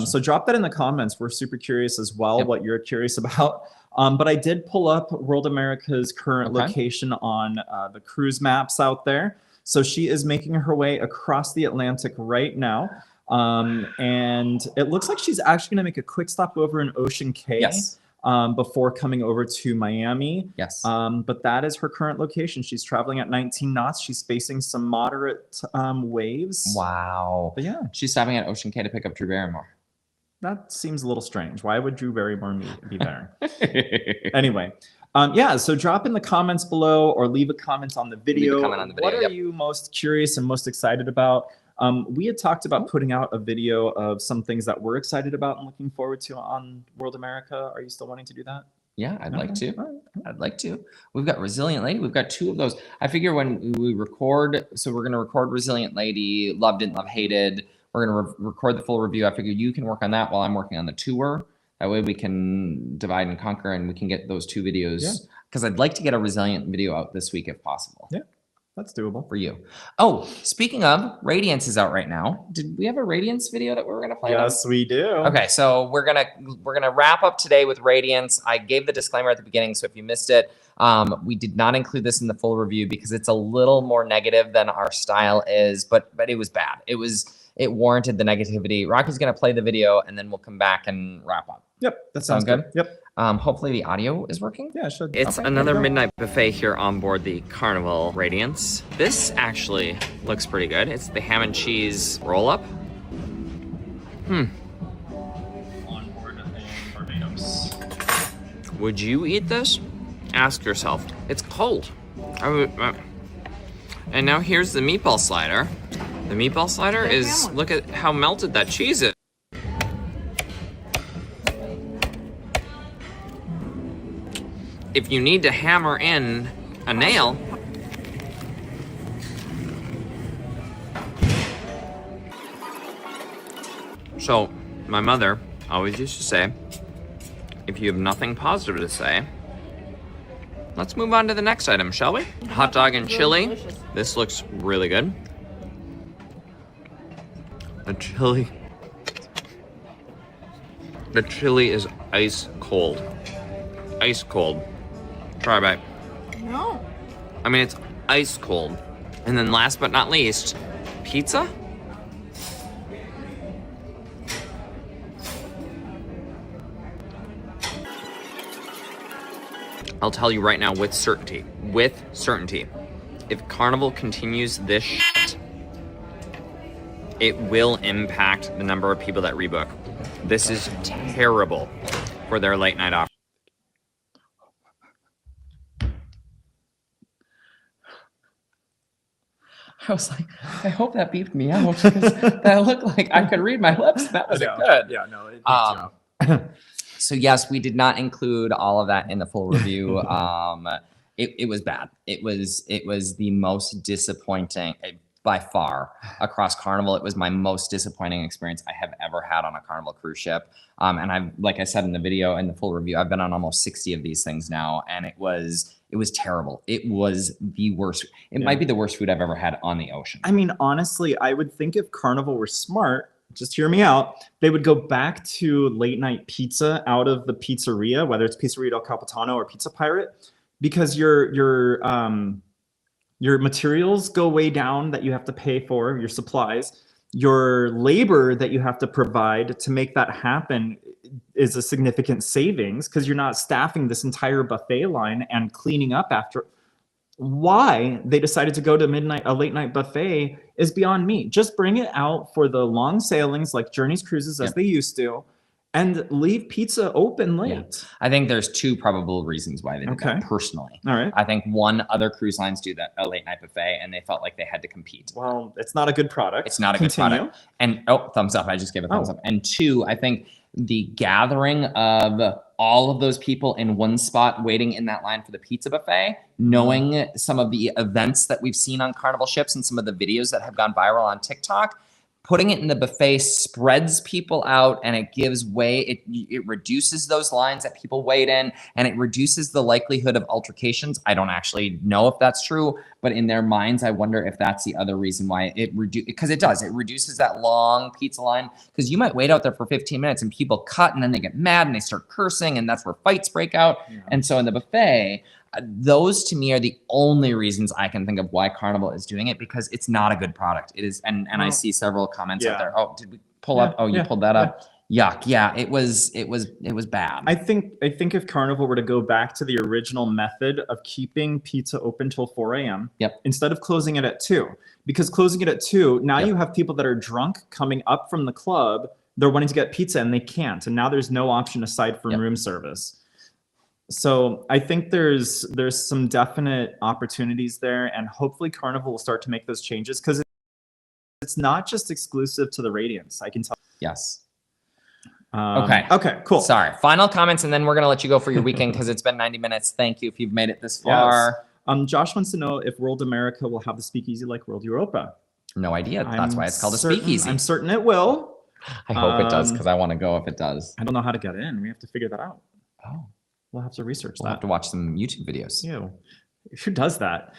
So drop that in the comments. We're super curious as well what you're curious about. But I did pull up World America's current location on the cruise maps out there. So she is making her way across the Atlantic right now. And it looks like she's actually going to make a quick stop over in Ocean K before coming over to Miami. Yes. But that is her current location. She's traveling at 19 knots. She's facing some moderate waves. Wow. But yeah. She's stopping at Ocean K to pick up Drew Barrymore. That seems a little strange. Why would Drew Barrymore be there? Anyway. So drop in the comments below or leave a comment on the video. What are you most curious and most excited about? We had talked about putting out a video of some things that we're excited about and looking forward to on World America. Are you still wanting to do that? Yeah, I'd like to. I'd like to. We've got Resilient Lady. We've got 2 of those. I figure when we record, so we're going to record Resilient Lady, Loved It, Love Hated. We're going to record the full review. I figure you can work on that while I'm working on the tour. That way we can divide and conquer and we can get those 2 videos. Because I'd like to get a Resilient video out this week if possible. Yeah, that's doable. For you. Oh, speaking of, Radiance is out right now. Did we have a Radiance video that we were going to play? Yes, we do. Okay, so we're gonna wrap up today with Radiance. I gave the disclaimer at the beginning, so if you missed it, we did not include this in the full review because it's a little more negative than our style is, but it was bad. It warranted the negativity. Rocky's gonna play the video and then we'll come back and wrap up. Yep, that sounds good. Yep. Hopefully the audio is working. Yeah, it should. It's another midnight buffet here on board the Carnival Radiance. This actually looks pretty good. It's the ham and cheese roll up. On board in Barbados. Would you eat this? Ask yourself. It's cold. And now here's the meatball slider. The meatball slider is, look at how melted that cheese is. If you need to hammer in a nail, So my mother always used to say, if you have nothing positive to say, let's move on to the next item, shall we? Hot dog and chili. Delicious. This looks really good. The chili is ice cold. Ice cold. Try a bite. No. I mean, it's ice cold. And then last but not least, pizza? I'll tell you right now with certainty, if Carnival continues this shit, it will impact the number of people that rebook. This is terrible for their late night offer. I was like, I hope that beeped me out because that looked like I could read my lips. That wasn't good. Yeah, no. It beeped you out. So yes, we did not include all of that in the full review. It was bad. It was the most disappointing by far across Carnival. It was my most disappointing experience I have ever had on a Carnival cruise ship. And I've, like I said in the video and the full review, I've been on almost 60 of these things now, and it was terrible. It was the worst. It might be the worst food I've ever had on the ocean. I mean, honestly, I would think if Carnival were smart, just hear me out, they would go back to late night pizza out of the pizzeria, whether it's Pizzeria del Capitano or Pizza Pirate, because your materials go way down that you have to pay for, your supplies. Your labor that you have to provide to make that happen is a significant savings because you're not staffing this entire buffet line and cleaning up after. Why they decided to go to a late night buffet is beyond me. Just bring it out for the long sailings like Journeys Cruises as they used to, and leave pizza open late. Yeah. I think there's two probable reasons why they did that personally. All right. I think one, other cruise lines do that, a late night buffet, and they felt like they had to compete. Well, it's not a good product. It's not a good product. And thumbs up. I just gave a thumbs up. And two, I think the gathering of all of those people in one spot waiting in that line for the pizza buffet, knowing some of the events that we've seen on Carnival ships and some of the videos that have gone viral on TikTok, putting it in the buffet spreads people out, and it gives way. It reduces those lines that people wait in, and it reduces the likelihood of altercations. I don't actually know if that's true, but in their minds, I wonder if that's the other reason why because it does. It reduces that long pizza line, because you might wait out there for 15 minutes and people cut, and then they get mad and they start cursing, and that's where fights break out. Yeah. And so in the buffet, those to me are the only reasons I can think of why Carnival is doing it, because it's not a good product. It is, and I see several comments out there. Oh, did we pull up? Oh, you pulled that up. Yuck. Yeah, it was bad. I think if Carnival were to go back to the original method of keeping pizza open till 4 a.m. Instead of closing it at 2, because closing it at 2, now you have people that are drunk coming up from the club. They're wanting to get pizza and they can't, and now there's no option aside from room service. So I think there's some definite opportunities there, and hopefully Carnival will start to make those changes, because it's not just exclusive to the Radiance. I can tell. Yes. Okay, cool. Sorry. Final comments, and then we're going to let you go for your weekend because it's been 90 minutes. Thank you if you've made it this far. Yes. Josh wants to know if World America will have the speakeasy like World Europa. No idea. That's why it's called a speakeasy. I'm certain it will. I hope it does, because I want to go if it does. I don't know how to get in. We have to figure that out. Oh. We'll have to research that. We'll have to watch some YouTube videos. Ew. Who does that?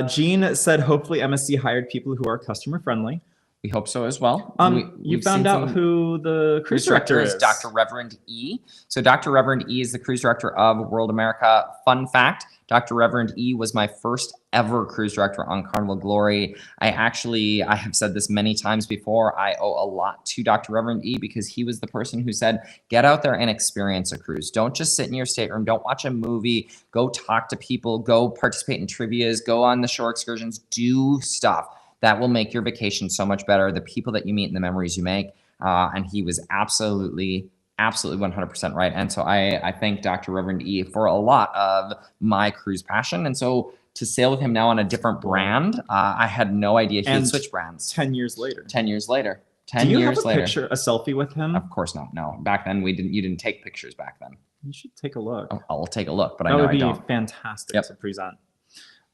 Jean said, hopefully MSC hired people who are customer friendly. We hope so as well. You found out who the cruise director is. Dr. Reverend E. So Dr. Reverend E is the cruise director of World America. Fun fact, Dr. Reverend E was my first ever cruise director on Carnival Glory. I have said this many times before, I owe a lot to Dr. Reverend E, because he was the person who said, get out there and experience a cruise. Don't just sit in your stateroom. Don't watch a movie. Go talk to people. Go participate in trivias. Go on the shore excursions. Do stuff. That will make your vacation so much better. The people that you meet and the memories you make. And he was absolutely 100% right. And so I thank Dr. Reverend E for a lot of my cruise passion. And so to sail with him now on a different brand, I had no idea he'd switch brands. 10 years later. 10 years later. Do you have a picture, a selfie with him? Of course not. No. Back then you didn't take pictures back then. You should take a look. I'll take a look, but I know I don't. That would be fantastic to present.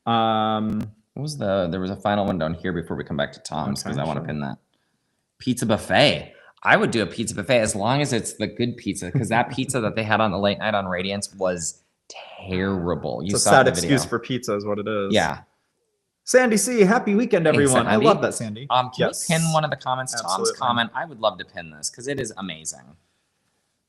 What was there was a final one down here before we come back to Tom's, because I want to pin that. Pizza buffet. I would do a pizza buffet as long as it's the good pizza, because that pizza that they had on the late night on Radiance was terrible. It's a sad excuse for pizza is what it is. Yeah. Sandy C, happy weekend, everyone. Hey, I love that, Sandy. Can you pin one of the comments? Absolutely. Tom's comment. I would love to pin this because it is amazing.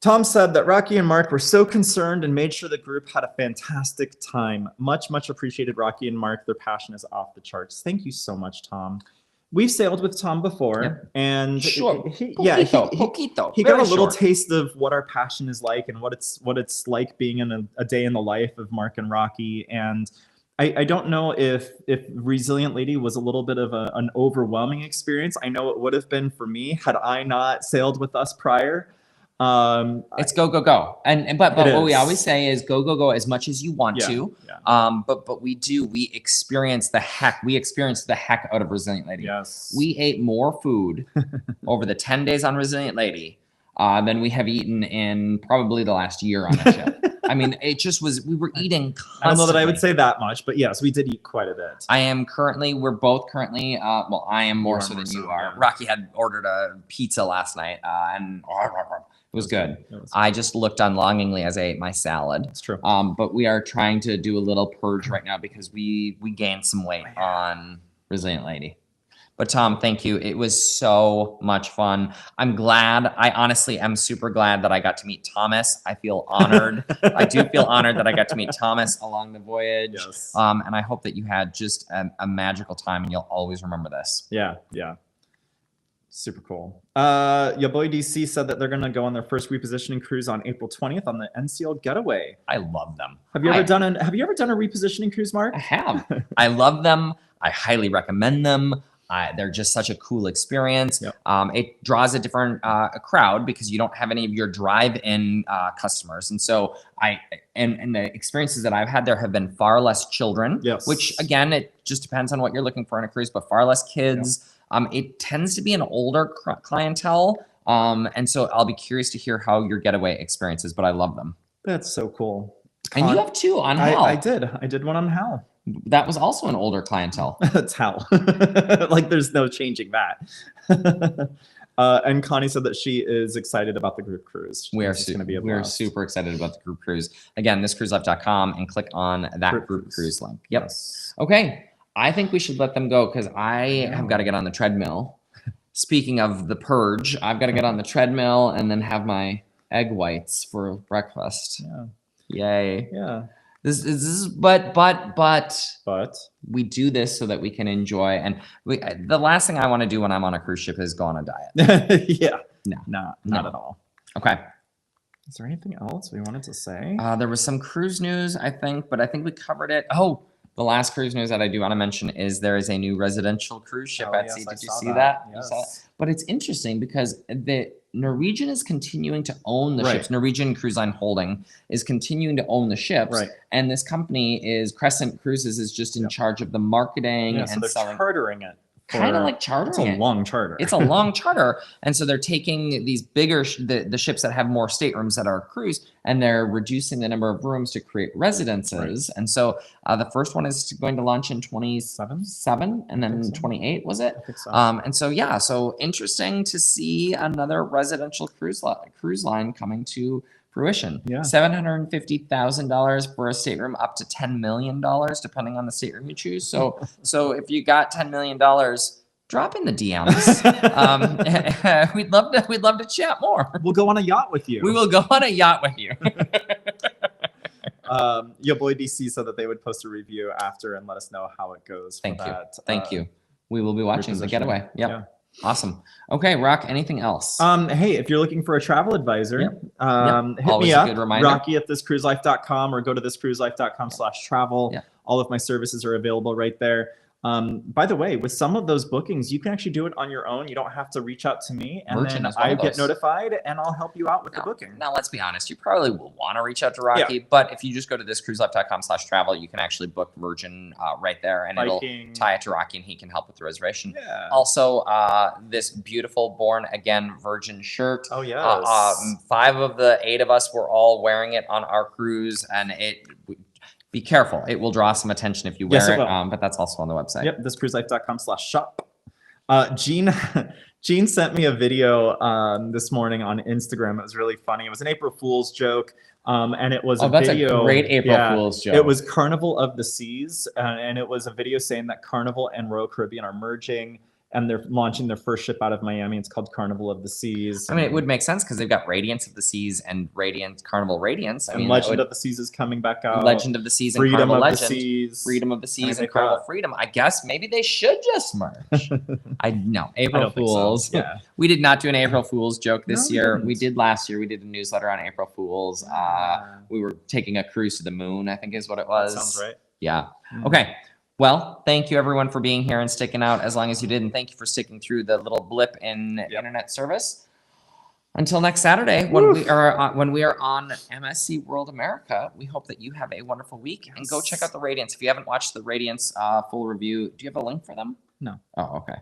Tom said that Rocky and Mark were so concerned and made sure the group had a fantastic time. Much, much appreciated, Rocky and Mark. Their passion is off the charts. Thank you so much, Tom. We've sailed with Tom before, and he got a little taste of what our passion is like and what it's like being in a day in the life of Mark and Rocky. And I don't know if Resilient Lady was a little bit of an overwhelming experience. I know it would have been for me had I not sailed with us prior. It's go, go, go. But what we always say is go, go, go as much as you want to. Yeah. But we experience the heck out of Resilient Lady. Yes. We ate more food over the 10 days on Resilient Lady than we have eaten in probably the last year on a ship. I mean, it just was, we were eating constantly. I don't know that I would say that much, but yes, we did eat quite a bit. We're both currently, well, I am more so than you are. Yeah. Rocky had ordered a pizza last night and it was good. I just looked on longingly as I ate my salad. That's true. But we are trying to do a little purge right now because we gained some weight on Resilient Lady. But Tom, thank you. It was so much fun. I'm glad. I honestly am super glad that I got to meet Thomas. I feel honored. I do feel honored that I got to meet Thomas along the voyage. Yes. And I hope that you had just a magical time and you'll always remember this. Yeah. Yeah. Super cool. Your boy DC said that they're going to go on their first repositioning cruise on April 20th on the NCL Getaway. I love them. Have you ever done a repositioning cruise, Mark? I have. I love them. I highly recommend them. They're just such a cool experience. Yep. It draws a different crowd because you don't have any of your drive-in customers. And so and the experiences that I've had there have been far less children, yes. Which again, it just depends on what you're looking for in a cruise, but far less kids. Yep. It tends to be an older clientele. And so I'll be curious to hear how your getaway experiences, but I love them. That's so cool. And you have two on Hal. I did one on Hal. That was also an older clientele. That's Hal. Like there's no changing that. And Connie said that she is excited about the group cruise. We are super excited about the group cruise. Again, thiscruiselife.com and click on that group cruise link. Yep. Yes. Okay. I think we should let them go because I have got to get on the treadmill. Speaking of the purge, I've got to get on the treadmill and then have my egg whites for breakfast. Yeah. Yay. Yeah. This is but we do this so that we can enjoy, and the last thing I want to do when I'm on a cruise ship is go on a diet. Yeah. No, not at all. Okay. Is there anything else we wanted to say? There was some cruise news, I think, but I think we covered it. Oh, the last cruise news that I do want to mention is there is a new residential cruise ship at sea. Did you see that? Yes. You saw it? But it's interesting because the Norwegian is continuing to own the ships. Norwegian Cruise Line Holding is continuing to own the ships. Right. And this company is Crescent Cruises is just in charge of the marketing and so they're selling. Chartering it. Kind of like chartering. It's a long charter. It's a long charter. And so they're taking these bigger, the ships that have more staterooms that are cruise, and they're reducing the number of rooms to create residences. Right. And so the first one is going to launch in 27 and then 28, was it? I think so. And so, yeah, so interesting to see another residential cruise line coming to fruition. Yeah. $750,000 for a stateroom, up to $10 million, depending on the stateroom you choose. So if you got $10 million, drop in the DMs. We'd love to chat more. We'll go on a yacht with you. We will go on a yacht with you. Your boy DC said that they would post a review after and let us know how it goes. Thank you. We will be watching the getaway. Yep. Yeah. Awesome. Okay, Rock, anything else? Hey, if you're looking for a travel advisor, hit me up, Rocky at thiscruiselife.com, or go to thiscruiselife.com/travel. Yeah. All of my services are available right there. By the way, with some of those bookings, you can actually do it on your own. You don't have to reach out to me, and then I get notified and I'll help you out with the booking. Now, let's be honest. You probably will want to reach out to Rocky, but if you just go to thiscruiselife.com/travel, you can actually book Virgin right there, and it'll tie it to Rocky, and he can help with the reservation. Yeah. Also, this beautiful Born Again Virgin shirt. Oh, yes. 5 of the 8 of us were all wearing it on our cruise, and be careful. It will draw some attention if you wear it, but that's also on the website. Yep, thiscruiselife.com/shop. Jean sent me a video this morning on Instagram. It was really funny. It was an April Fool's joke. And it was a video. A great April Fool's joke. It was Carnival of the Seas, and it was a video saying that Carnival and Royal Caribbean are merging, and they're launching their first ship out of Miami. It's called Carnival of the Seas. I mean, it would make sense because they've got Radiance of the Seas and Carnival Radiance. I mean, Legend of the Seas is coming back out. Legend of the Seas and Freedom Carnival of Legend. The Seas. Freedom of the Seas and Carnival Freedom. I guess maybe they should just merge. April Fools. So. Yeah. We did not do an April Fool's joke this year. We did last year. We did a newsletter on April Fools. We were taking a cruise to the moon, I think is what it was. That sounds right. Yeah. Okay. Well, thank you everyone for being here and sticking out as long as you did, and thank you for sticking through the little blip in internet service. Until next Saturday, when we are on MSC World America, we hope that you have a wonderful week and go check out the Radiance. If you haven't watched the Radiance full review, do you have a link for them? No. Oh, okay.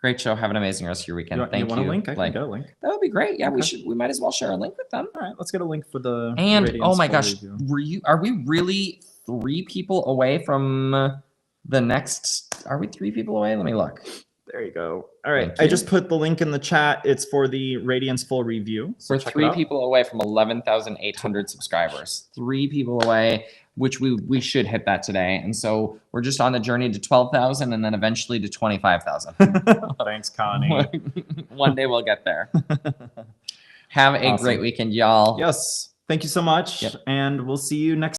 Great show. Have an amazing rest of your weekend. Thank you. Want a link? I can get a link. That would be great. Yeah, we might as well share a link with them. All right, let's get a link for the Radiance oh my gosh, review. Are we really 3 people away from the next? Are we 3 people away? Let me look. There you go. All right, I just put the link in the chat. It's for the Radiance full review. So we're 3 people away from 11,800 subscribers. 3 people away, which we should hit that today. And so we're just on the journey to 12,000 and then eventually to 25,000. Thanks, Connie. One day we'll get there. Have a great weekend, y'all. Yes. Thank you so much. And we'll see you next